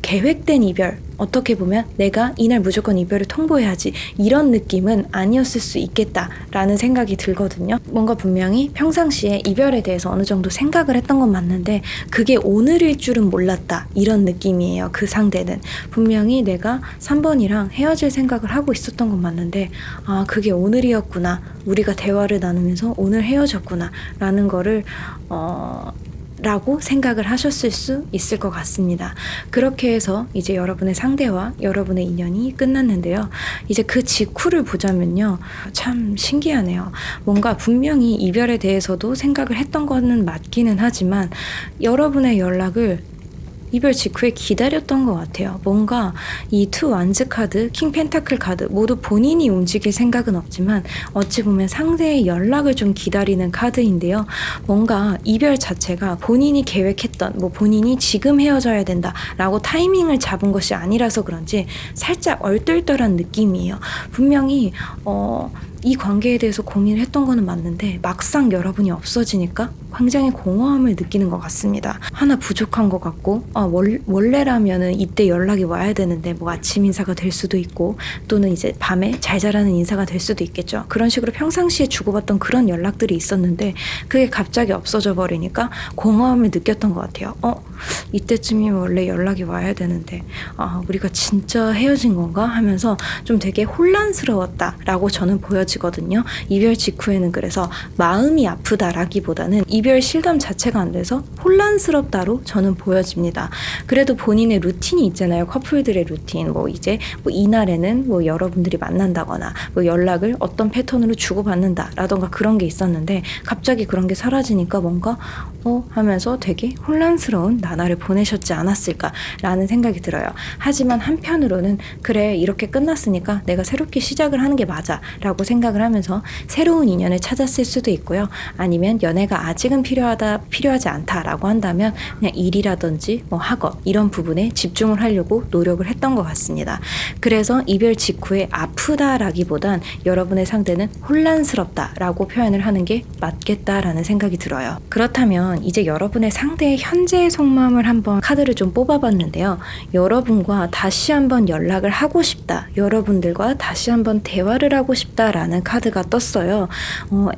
계획된 이별, 어떻게 보면 내가 이날 무조건 이별을 통보해야지, 이런 느낌은 아니었을 수 있겠다라는 생각이 들거든요. 뭔가 분명히 평상시에 이별에 대해서 어느 정도 생각을 했던 건 맞는데 그게 오늘일 줄은 몰랐다, 이런 느낌이에요. 그 상대는 분명히 내가 3번이랑 헤어질 생각을 하고 있었던 건 맞는데 그게 오늘이었구나, 우리가 대화를 나누면서 오늘 헤어졌구나 라는 거를 라고 생각을 하셨을 수 있을 것 같습니다. 그렇게 해서 이제 여러분의 상대와 여러분의 인연이 끝났는데요. 이제 그 직후를 보자면요, 참 신기하네요. 뭔가 분명히 이별에 대해서도 생각을 했던 거는 맞기는 하지만 여러분의 연락을 이별 직후에 기다렸던 것 같아요. 뭔가 이 투 완즈 카드, 킹 펜타클 카드 모두 본인이 움직일 생각은 없지만 어찌 보면 상대의 연락을 좀 기다리는 카드인데요. 뭔가 이별 자체가 본인이 계획했던, 뭐 본인이 지금 헤어져야 된다라고 타이밍을 잡은 것이 아니라서 그런지 살짝 얼떨떨한 느낌이에요. 분명히 이 관계에 대해서 고민을 했던 거는 맞는데 막상 여러분이 없어지니까 굉장히 공허함을 느끼는 것 같습니다. 하나 부족한 것 같고, 원래라면은 이때 연락이 와야 되는데 뭐 아침 인사가 될 수도 있고, 또는 이제 밤에 잘 자라는 인사가 될 수도 있겠죠. 그런 식으로 평상시에 주고받던 그런 연락들이 있었는데 그게 갑자기 없어져 버리니까 공허함을 느꼈던 것 같아요. 이때쯤이면 원래 연락이 와야 되는데 우리가 진짜 헤어진 건가 하면서 좀 되게 혼란스러웠다라고 저는 보여지거든요. 이별 직후에는 그래서 마음이 아프다라기보다는 이별 실감 자체가 안 돼서 혼란스럽다로 저는 보여집니다. 그래도 본인의 루틴이 있잖아요. 커플들의 루틴. 뭐 이제 뭐 이날에는 뭐 여러분들이 만난다거나 뭐 연락을 어떤 패턴으로 주고받는다라던가 그런 게 있었는데 갑자기 그런 게 사라지니까 뭔가 하면서 되게 혼란스러운 나날을 보내셨지 않았을까라는 생각이 들어요. 하지만 한편으로는 그래, 이렇게 끝났으니까 내가 새롭게 시작을 하는 게 맞아 라고 생각을 하면서 새로운 인연을 찾았을 수도 있고요. 아니면 연애가 아직은 필요하지 않다라고 한다면 그냥 일이라든지 뭐 학업 이런 부분에 집중을 하려고 노력을 했던 것 같습니다. 그래서 이별 직후에 아프다라기보단 여러분의 상대는 혼란스럽다라고 표현을 하는 게 맞겠다라는 생각이 들어요. 그렇다면 이제 여러분의 상대의 현재의 속마음을 한번 카드를 좀 뽑아봤는데요. 여러분과 다시 한번 연락을 하고 싶다, 여러분들과 다시 한번 대화를 하고 싶다라는 카드가 떴어요.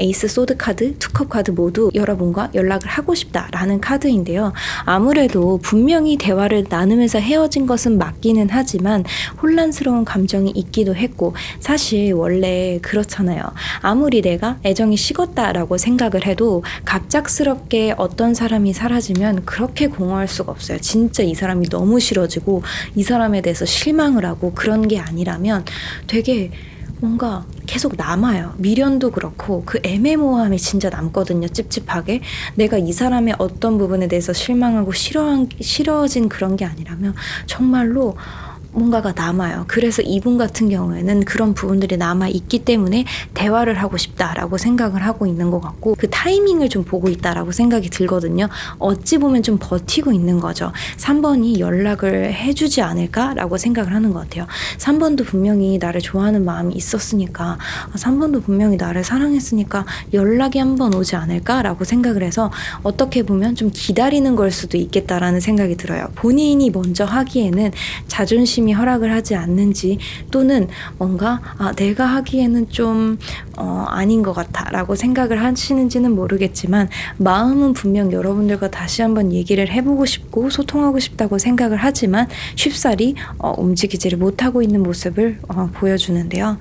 에이스 소드 카드, 투컵 카드 모두 여러분과 연락을 하고 싶다라는 카드인데요. 아무래도 분명히 대화를 나누면서 헤어진 것은 맞기는 하지만 혼란스러운 감정이 있기도 했고, 사실 원래 그렇잖아요. 아무리 내가 애정이 식었다라고 생각을 해도 갑작스럽게 어떤 사람이 사라지면 그렇게 공허할 수가 없어요. 진짜 이 사람이 너무 싫어지고 이 사람에 대해서 실망을 하고 그런 게 아니라면 되게 뭔가 계속 남아요. 미련도 그렇고 그 애매모호함이 진짜 남거든요. 찝찝하게. 내가 이 사람의 어떤 부분에 대해서 실망하고 싫어진 그런 게 아니라면 정말로 뭔가가 남아요. 그래서 이분 같은 경우에는 그런 부분들이 남아있기 때문에 대화를 하고 싶다라고 생각을 하고 있는 것 같고, 그 타이밍을 좀 보고 있다라고 생각이 들거든요. 어찌 보면 좀 버티고 있는 거죠. 3번이 연락을 해주지 않을까라고 생각을 하는 것 같아요. 3번도 분명히 나를 좋아하는 마음이 있었으니까, 3번도 분명히 나를 사랑했으니까 연락이 한번 오지 않을까라고 생각을 해서 어떻게 보면 좀 기다리는 걸 수도 있겠다라는 생각이 들어요. 본인이 먼저 하기에는 자존심이 허락을 하지 않는지, 또는 뭔가 내가 하기에는 좀 아닌 것 같아 라고 생각을 하시는지는 모르겠지만, 마음은 분명 여러분들과 다시 한번 얘기를 해보고 싶고 소통하고 싶다고 생각을 하지만 쉽사리 움직이지를 못하고 있는 모습을 보여주는데요.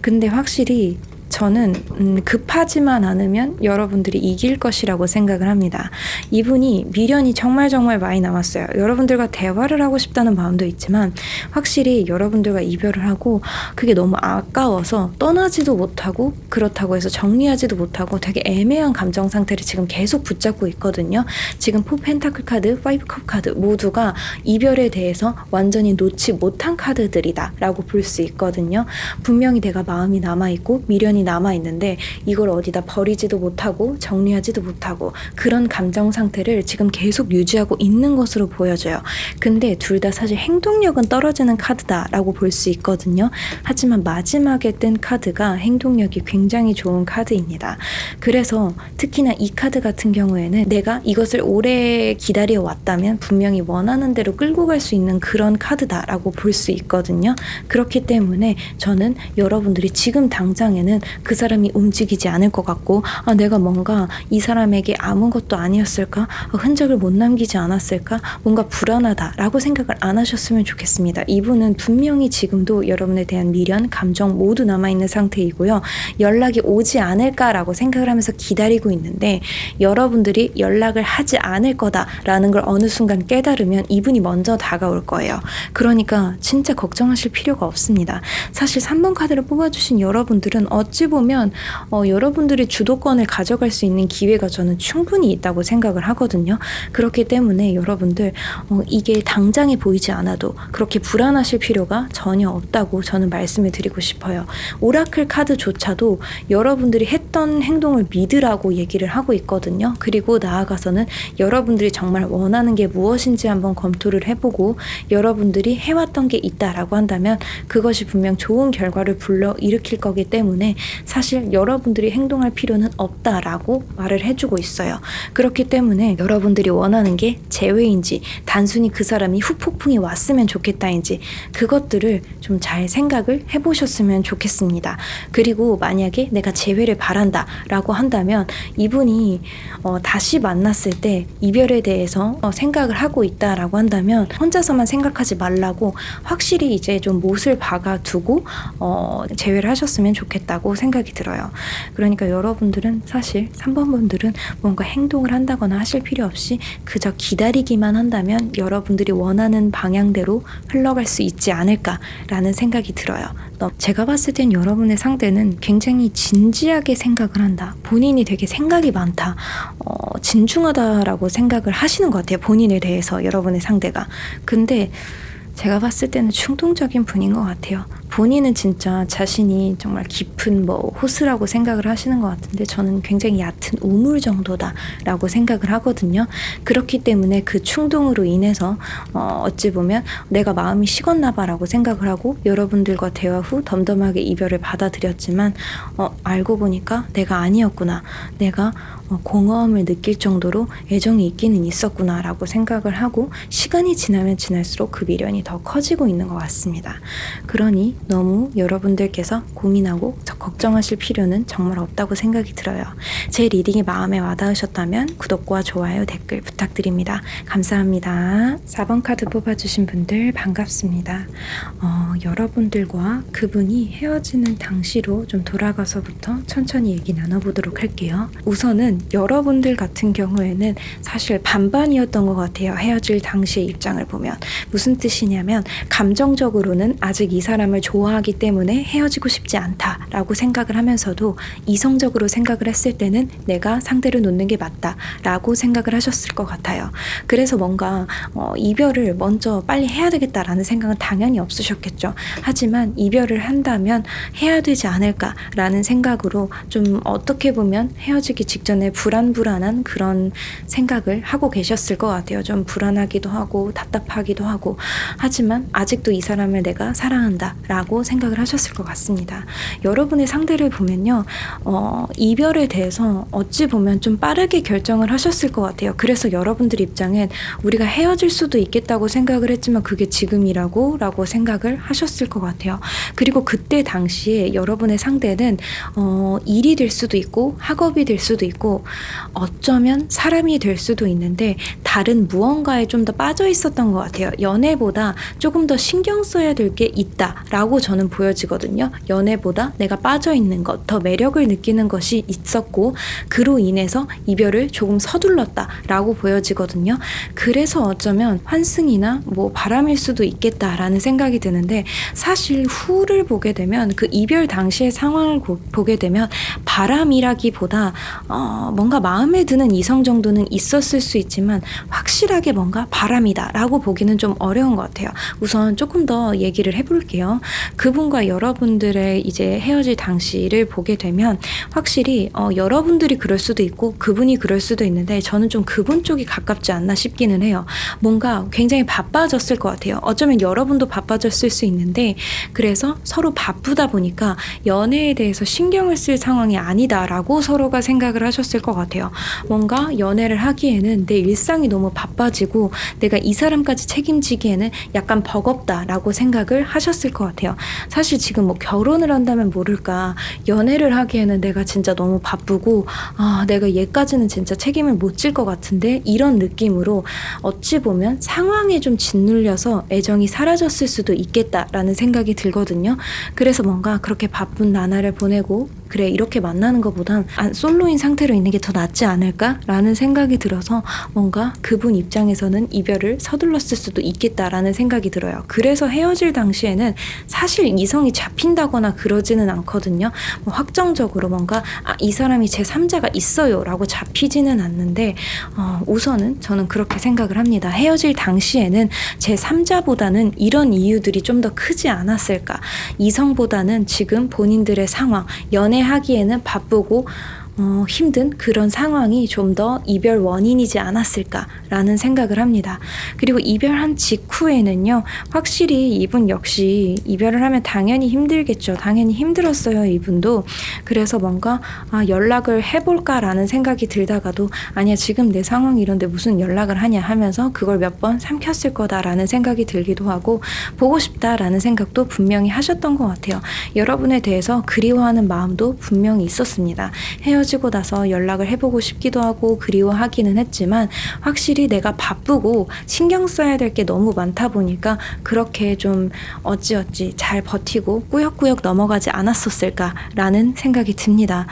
근데 확실히 저는 급하지만 않으면 여러분들이 이길 것이라고 생각을 합니다. 이분이 미련이 정말 많이 남았어요. 여러분들과 대화를 하고 싶다는 마음도 있지만, 확실히 여러분들과 이별을 하고 그게 너무 아까워서 떠나지도 못하고, 그렇다고 해서 정리하지도 못하고 되게 애매한 감정 상태를 지금 계속 붙잡고 있거든요. 지금 4 펜타클 카드, 5 컵 카드 모두가 이별에 대해서 완전히 놓지 못한 카드들이다 라고 볼 수 있거든요. 분명히 내가 마음이 남아있고 미련이 남아있는데 이걸 어디다 버리지도 못하고 정리하지도 못하고 그런 감정 상태를 지금 계속 유지하고 있는 것으로 보여져요. 근데 둘 다 사실 행동력은 떨어지는 카드다라고 볼 수 있거든요. 하지만 마지막에 뜬 카드가 행동력이 굉장히 좋은 카드입니다. 그래서 특히나 이 카드 같은 경우에는 내가 이것을 오래 기다려 왔다면 분명히 원하는 대로 끌고 갈 수 있는 그런 카드다라고 볼 수 있거든요. 그렇기 때문에 저는 여러분들이 지금 당장에는 그 사람이 움직이지 않을 것 같고, 내가 뭔가 이 사람에게 아무것도 아니었을까? 흔적을 못 남기지 않았을까? 뭔가 불안하다라고 생각을 안 하셨으면 좋겠습니다. 이분은 분명히 지금도 여러분에 대한 미련, 감정 모두 남아있는 상태이고요. 연락이 오지 않을까라고 생각을 하면서 기다리고 있는데, 여러분들이 연락을 하지 않을 거다라는 걸 어느 순간 깨달으면 이분이 먼저 다가올 거예요. 그러니까 진짜 걱정하실 필요가 없습니다. 사실 3번 카드를 뽑아주신 여러분들은 어찌 보면 여러분들이 주도권을 가져갈 수 있는 기회가 저는 충분히 있다고 생각을 하거든요. 그렇기 때문에 여러분들 이게 당장에 보이지 않아도 그렇게 불안하실 필요가 전혀 없다고 저는 말씀을 드리고 싶어요. 오라클 카드조차도 여러분들이 했던 행동을 믿으라고 얘기를 하고 있거든요. 그리고 나아가서는 여러분들이 정말 원하는 게 무엇인지 한번 검토를 해보고 여러분들이 해왔던 게 있다라고 한다면 그것이 분명 좋은 결과를 불러일으킬 거기 때문에 사실 여러분들이 행동할 필요는 없다라고 말을 해주고 있어요. 그렇기 때문에 여러분들이 원하는 게 재회인지 단순히 그 사람이 후폭풍이 왔으면 좋겠다인지 그것들을 좀 잘 생각을 해보셨으면 좋겠습니다. 그리고 만약에 내가 재회를 바란다 라고 한다면 이분이 다시 만났을 때 이별에 대해서 생각을 하고 있다라고 한다면 혼자서만 생각하지 말라고 확실히 이제 좀 못을 박아두고 재회를 하셨으면 좋겠다고 생각이 들어요. 그러니까 여러분들은 사실 3번 분들은 뭔가 행동을 한다거나 하실 필요 없이 그저 기다리기만 한다면 여러분들이 원하는 방향대로 흘러갈 수 있지 않을까라는 생각이 들어요. 제가 봤을 땐 여러분의 상대는 굉장히 진지하게 생각을 한다. 본인이 되게 생각이 많다. 진중하다라고 생각을 하시는 것 같아요. 본인에 대해서 여러분의 상대가. 근데 제가 봤을 때는 충동적인 분인 것 같아요. 본인은 진짜 자신이 정말 깊은 호수라고 생각을 하시는 것 같은데 저는 굉장히 얕은 우물 정도다라고 생각을 하거든요. 그렇기 때문에 그 충동으로 인해서 어찌 보면 내가 마음이 식었나 봐라고 생각을 하고 여러분들과 대화 후 덤덤하게 이별을 받아들였지만 알고 보니까 내가 아니었구나. 내가 공허함을 느낄 정도로 애정이 있기는 있었구나 라고 생각을 하고 시간이 지나면 지날수록 그 미련이 더 커지고 있는 것 같습니다. 그러니 너무 여러분들께서 고민하고 걱정하실 필요는 정말 없다고 생각이 들어요. 제 리딩이 마음에 와닿으셨다면 구독과 좋아요, 댓글 부탁드립니다. 감사합니다. 4번 카드 뽑아주신 분들 반갑습니다. 여러분들과 그분이 헤어지는 당시로 좀 돌아가서부터 천천히 얘기 나눠보도록 할게요. 우선은 여러분들 같은 경우에는 사실 반반이었던 것 같아요. 헤어질 당시의 입장을 보면. 무슨 뜻이냐면 감정적으로는 아직 이 사람을 좋아하기 때문에 헤어지고 싶지 않다라고 라고 생각을 하면서도 이성적으로 생각을 했을 때는 내가 상대를 놓는 게 맞다 라고 생각을 하셨을 것 같아요. 그래서 뭔가 이별을 먼저 빨리 해야 되겠다라는 생각은 당연히 없으셨겠죠. 하지만 이별을 한다면 해야 되지 않을까라는 생각으로 좀 어떻게 보면 헤어지기 직전에 불안한 그런 생각을 하고 계셨을 것 같아요. 좀 불안하기도 하고 답답하기도 하고, 하지만 아직도 이 사람을 내가 사랑한다 라고 생각을 하셨을 것 같습니다. 여러분의 상대를 보면요, 이별에 대해서 어찌 보면 좀 빠르게 결정을 하셨을 것 같아요. 그래서 여러분들 입장엔 우리가 헤어질 수도 있겠다고 생각을 했지만 그게 지금이라고 생각을 하셨을 것 같아요. 그리고 그때 당시에 여러분의 상대는 일이 될 수도 있고 학업이 될 수도 있고 어쩌면 사람이 될 수도 있는데 다른 무언가에 좀 더 빠져 있었던 것 같아요. 연애보다 조금 더 신경 써야 될 게 있다라고 저는 보여지거든요. 연애보다 내가 빠져 있는 것, 더 매력을 느끼는 것이 있었고 그로 인해서 이별을 조금 서둘렀다라고 보여지거든요. 그래서 어쩌면 환승이나 뭐 바람일 수도 있겠다라는 생각이 드는데, 사실 후를 보게 되면 그 이별 당시의 상황을 보게 되면 바람이라기보다 뭔가 마음에 드는 이성 정도는 있었을 수 있지만 확실하게 뭔가 바람이다 라고 보기는 좀 어려운 것 같아요. 우선 조금 더 얘기를 해볼게요. 그분과 여러분들의 이제 헤어질 당시를 보게 되면 확실히 여러분들이 그럴 수도 있고 그분이 그럴 수도 있는데 저는 좀 그분 쪽이 가깝지 않나 싶기는 해요. 뭔가 굉장히 바빠졌을 것 같아요. 어쩌면 여러분도 바빠졌을 수 있는데, 그래서 서로 바쁘다 보니까 연애에 대해서 신경을 쓸 상황이 아니다라고 서로가 생각을 하셨을 것 같아요. 뭔가 연애를 하기에는 내 일상이 너무 바빠지고 내가 이 사람까지 책임지기에는 약간 버겁다라고 생각을 하셨을 것 같아요. 사실 지금 뭐 결혼을 한다면 모를까, 연애를 하기에는 내가 진짜 너무 바쁘고 내가 얘까지는 진짜 책임을 못 질 것 같은데, 이런 느낌으로 어찌 보면 상황에 좀 짓눌려서 애정이 사라졌을 수도 있겠다라는 생각이 들거든요. 그래서 뭔가 그렇게 바쁜 나날을 보내고 그래 이렇게 만나는 것보단 솔로인 상태로 있는 게 더 낫지 않을까라는 생각이 들어서 뭔가 그분 입장에서는 이별을 서둘렀을 수도 있겠다라는 생각이 들어요. 그래서 헤어질 당시에는 사실 이성이 잡힌다거나 그러지는 않거든요. 뭐 확정적으로 뭔가 이 사람이 제 3자가 있어요 라고 잡히지는 않는데, 우선은 저는 그렇게 생각을 합니다. 헤어질 당시에는 제 3자보다는 이런 이유들이 좀 더 크지 않았을까. 이성보다는 지금 본인들의 상황, 연애하기에는 바쁘고 힘든 그런 상황이 좀 더 이별 원인이지 않았을까라는 생각을 합니다. 그리고 이별한 직후에는요, 확실히 이분 역시 이별을 하면 당연히 힘들겠죠. 당연히 힘들었어요, 이분도. 그래서 뭔가 연락을 해볼까라는 생각이 들다가도 아니야, 지금 내 상황이 이런데 무슨 연락을 하냐 하면서 그걸 몇 번 삼켰을 거다라는 생각이 들기도 하고, 보고 싶다라는 생각도 분명히 하셨던 것 같아요. 여러분에 대해서 그리워하는 마음도 분명히 있었습니다. 헤어지고 나서 연락을 해보고 싶기도 하고 그리워하기는 했지만 확실히 내가 바쁘고 신경 써야 될 게 너무 많다 보니까 그렇게 좀 어찌어찌 잘 버티고 꾸역꾸역 넘어가지 않았었을까라는 생각이 듭니다.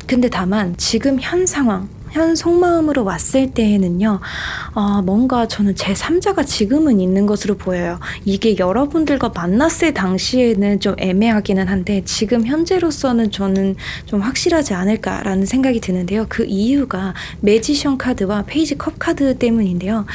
근데 다만 지금 현 상황, 현 속마음으로 왔을 때에는요, 뭔가 저는 제 3자가 지금은 있는 것으로 보여요. 이게 여러분들과 만났을 당시에는 좀 애매하기는 한데 지금 현재로서는 저는 좀 확실하지 않을까라는 생각이 드는데요. 그 이유가 매지션 카드와 페이지 컵 카드 때문인데요.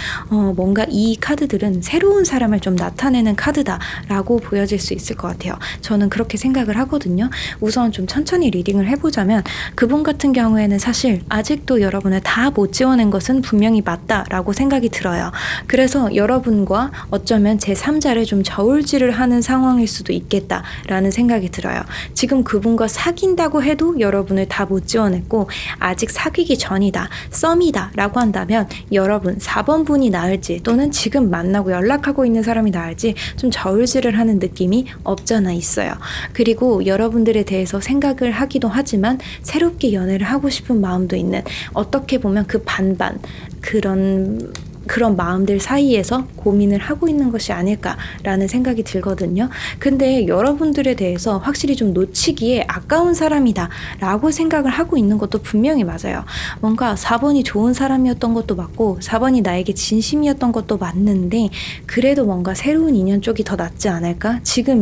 뭔가 이 카드들은 새로운 사람을 좀 나타내는 카드다라고 보여질 수 있을 것 같아요. 저는 그렇게 생각을 하거든요. 우선 좀 천천히 리딩을 해보자면, 그분 같은 경우에는 사실 아직도 여러분을 다 못 지워낸 것은 분명히 맞다라고 생각이 들어요. 그래서 여러분과 어쩌면 제3자를 좀 저울질을 하는 상황일 수도 있겠다라는 생각이 들어요. 지금 그분과 사귄다고 해도 여러분을 다 못 지워냈고 아직 사귀기 전이다, 썸이다 라고 한다면 여러분 4번 분이 나을지 또는 지금 만나고 연락하고 있는 사람이 나을지 좀 저울질을 하는 느낌이 없잖아 있어요. 그리고 여러분들에 대해서 생각을 하기도 하지만 새롭게 연애를 하고 싶은 마음도 있는, 어떻게 보면 그 반반, 그런 그런 마음들 사이에서 고민을 하고 있는 것이 아닐까라는 생각이 들거든요. 근데 여러분들에 대해서 확실히 좀 놓치기에 아까운 사람이다 라고 생각을 하고 있는 것도 분명히 맞아요. 뭔가 4번이 좋은 사람이었던 것도 맞고 4번이 나에게 진심이었던 것도 맞는데 그래도 뭔가 새로운 인연 쪽이 더 낫지 않을까? 지금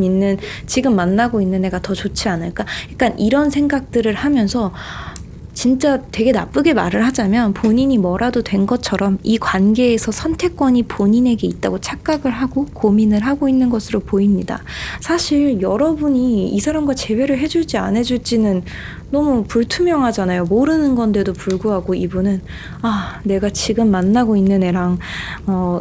만나고 있는 애가 더 좋지 않을까? 약간 이런 생각들을 하면서 진짜 되게 나쁘게 말을 하자면 본인이 뭐라도 된 것처럼 이 관계에서 선택권이 본인에게 있다고 착각을 하고 고민을 하고 있는 것으로 보입니다. 사실 여러분이 이 사람과 재회를 해줄지 안 해줄지는 너무 불투명하잖아요. 모르는 건데도 불구하고 이분은 내가 지금 만나고 있는 애랑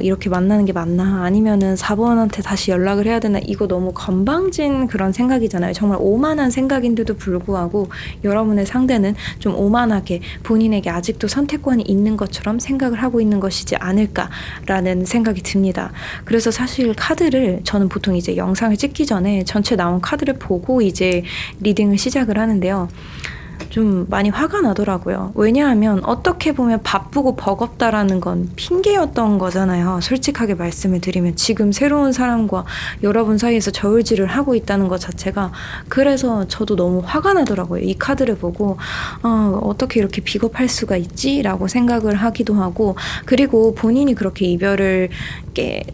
이렇게 만나는 게 맞나? 아니면은 4번한테 다시 연락을 해야 되나? 이거 너무 건방진 그런 생각이잖아요. 정말 오만한 생각인데도 불구하고 여러분의 상대는 좀 오만하게 본인에게 아직도 선택권이 있는 것처럼 생각을 하고 있는 것이지 않을까라는 생각이 듭니다. 그래서 사실 카드를 저는 보통 이제 영상을 찍기 전에 전체 나온 카드를 보고 이제 리딩을 시작을 하는데요. 좀 많이 화가 나더라고요. 왜냐하면 어떻게 보면 바쁘고 버겁다라는 건 핑계였던 거잖아요. 솔직하게 말씀을 드리면 지금 새로운 사람과 여러분 사이에서 저울질을 하고 있다는 것 자체가 그래서 저도 너무 화가 나더라고요. 이 카드를 보고 어떻게 이렇게 비겁할 수가 있지? 라고 생각을 하기도 하고 그리고 본인이 그렇게 이별을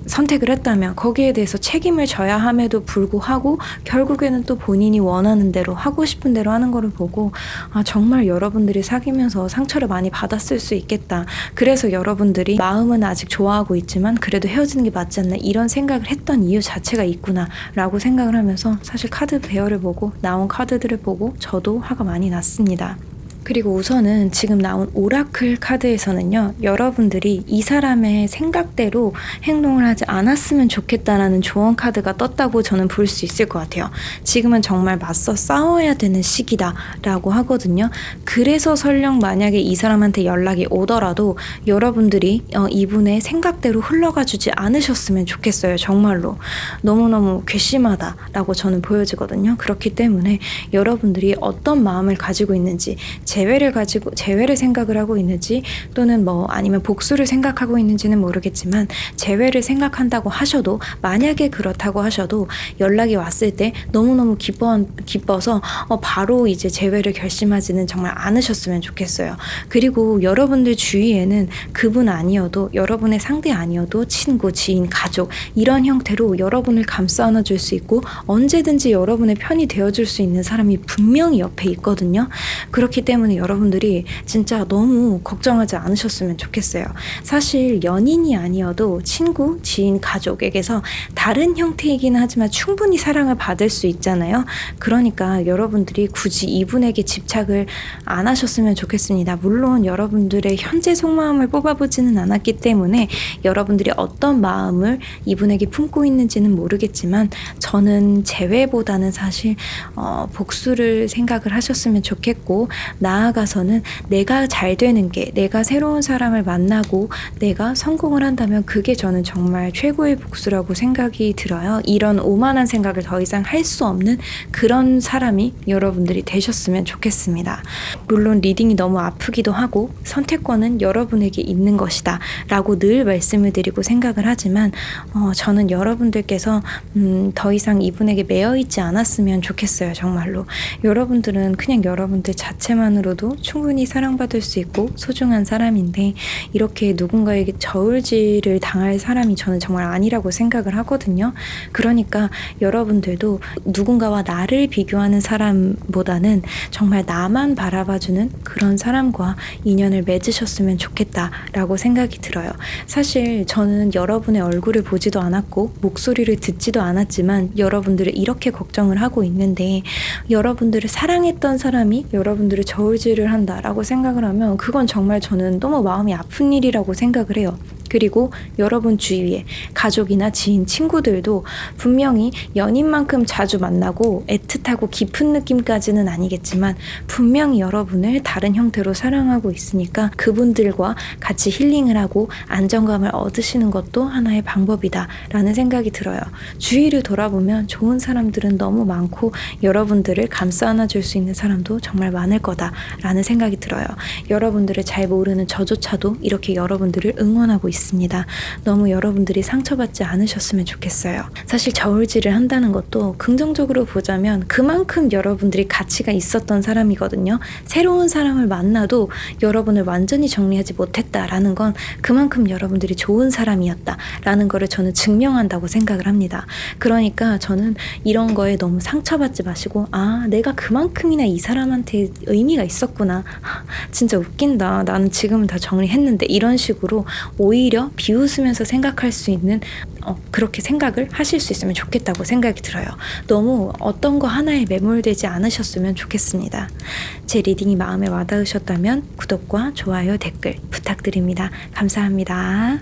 선택을 했다면 거기에 대해서 책임을 져야 함에도 불구하고 결국에는 또 본인이 원하는 대로 하고 싶은 대로 하는 거를 보고 정말 여러분들이 사귀면서 상처를 많이 받았을 수 있겠다. 그래서 여러분들이 마음은 아직 좋아하고 있지만 그래도 헤어지는 게 맞지 않나 이런 생각을 했던 이유 자체가 있구나 라고 생각을 하면서 사실 카드 배열을 보고 나온 카드들을 보고 저도 화가 많이 났습니다. 그리고 우선은 지금 나온 오라클 카드에서는요, 여러분들이 이 사람의 생각대로 행동을 하지 않았으면 좋겠다라는 조언 카드가 떴다고 저는 볼 수 있을 것 같아요. 지금은 정말 맞서 싸워야 되는 시기다라고 하거든요. 그래서 설령 만약에 이 사람한테 연락이 오더라도 여러분들이 이분의 생각대로 흘러가 주지 않으셨으면 좋겠어요. 정말로. 너무너무 괘씸하다라고 저는 보여지거든요. 그렇기 때문에 여러분들이 어떤 마음을 가지고 있는지 재회를 생각을 하고 있는지 또는 아니면 복수를 생각하고 있는지는 모르겠지만 재회를 생각한다고 하셔도 만약에 그렇다고 하셔도 연락이 왔을 때 너무너무 기뻐서 바로 이제 재회를 결심하지는 정말 않으셨으면 좋겠어요. 그리고 여러분들 주위에는 그분 아니어도 여러분의 상대 아니어도 친구, 지인, 가족 이런 형태로 여러분을 감싸 안아줄 수 있고 언제든지 여러분의 편이 되어줄 수 있는 사람이 분명히 옆에 있거든요. 그렇기 때문에 여러분들이 진짜 너무 걱정하지 않으셨으면 좋겠어요. 사실 연인이 아니어도 친구, 지인, 가족에게서 다른 형태이긴 하지만 충분히 사랑을 받을 수 있잖아요. 그러니까 여러분들이 굳이 이분에게 집착을 안 하셨으면 좋겠습니다. 물론 여러분들의 현재 속마음을 뽑아보지는 않았기 때문에 여러분들이 어떤 마음을 이분에게 품고 있는지는 모르겠지만 저는 재회보다는 사실 복수를 생각을 하셨으면 좋겠고 나아가서는 내가 잘 되는 게 내가 새로운 사람을 만나고 내가 성공을 한다면 그게 저는 정말 최고의 복수라고 생각이 들어요. 이런 오만한 생각을 더 이상 할 수 없는 그런 사람이 여러분들이 되셨으면 좋겠습니다. 물론 리딩이 너무 아프기도 하고 선택권은 여러분에게 있는 것이다 라고 늘 말씀을 드리고 생각을 하지만 저는 여러분들께서 더 이상 이분에게 매여있지 않았으면 좋겠어요. 정말로. 여러분들은 그냥 여러분들 자체만으로도 충분히 사랑받을 수 있고 소중한 사람인데 이렇게 누군가에게 저울질을 당할 사람이 저는 정말 아니라고 생각을 하거든요. 그러니까 여러분들도 누군가와 나를 비교하는 사람보다는 정말 나만 바라봐주는 그런 사람과 인연을 맺으셨으면 좋겠다라고 생각이 들어요. 사실 저는 여러분의 얼굴을 보지도 않았고 목소리를 듣지도 않았지만 여러분들을 이렇게 걱정을 하고 있는데 여러분들을 사랑했던 사람이 여러분들을 저울질을 한다라고 생각을 하면 그건 정말 저는 너무 마음이 아픈 일이라고 생각을 해요. 그리고 여러분 주위에 가족이나 지인, 친구들도 분명히 연인만큼 자주 만나고 애틋하고 깊은 느낌까지는 아니겠지만 분명히 여러분을 다른 형태로 사랑하고 있으니까 그분들과 같이 힐링을 하고 안정감을 얻으시는 것도 하나의 방법이다 라는 생각이 들어요. 주위를 돌아보면 좋은 사람들은 너무 많고 여러분들을 감싸 안아줄 수 있는 사람도 정말 많을 거다 라는 생각이 들어요. 여러분들을 잘 모르는 저조차도 이렇게 여러분들을 응원하고 있습니다. 있습니다. 너무 여러분들이 상처받지 않으셨으면 좋겠어요. 사실 저울질을 한다는 것도 긍정적으로 보자면 그만큼 여러분들이 가치가 있었던 사람이거든요. 새로운 사람을 만나도 여러분을 완전히 정리하지 못했다라는 건 그만큼 여러분들이 좋은 사람이었다라는 거를 저는 증명한다고 생각을 합니다. 그러니까 저는 이런 거에 너무 상처받지 마시고, 아, 내가 그만큼이나 이 사람한테 의미가 있었구나. 진짜 웃긴다. 나는 지금은 다 정리했는데, 이런 식으로 오히려 비웃으면서 생각할 수 있는 그렇게 생각을 하실 수 있으면 좋겠다고 생각이 들어요. 너무 어떤 거 하나에 매몰되지 않으셨으면 좋겠습니다. 제 리딩이 마음에 와닿으셨다면 구독과 좋아요, 댓글 부탁드립니다. 감사합니다.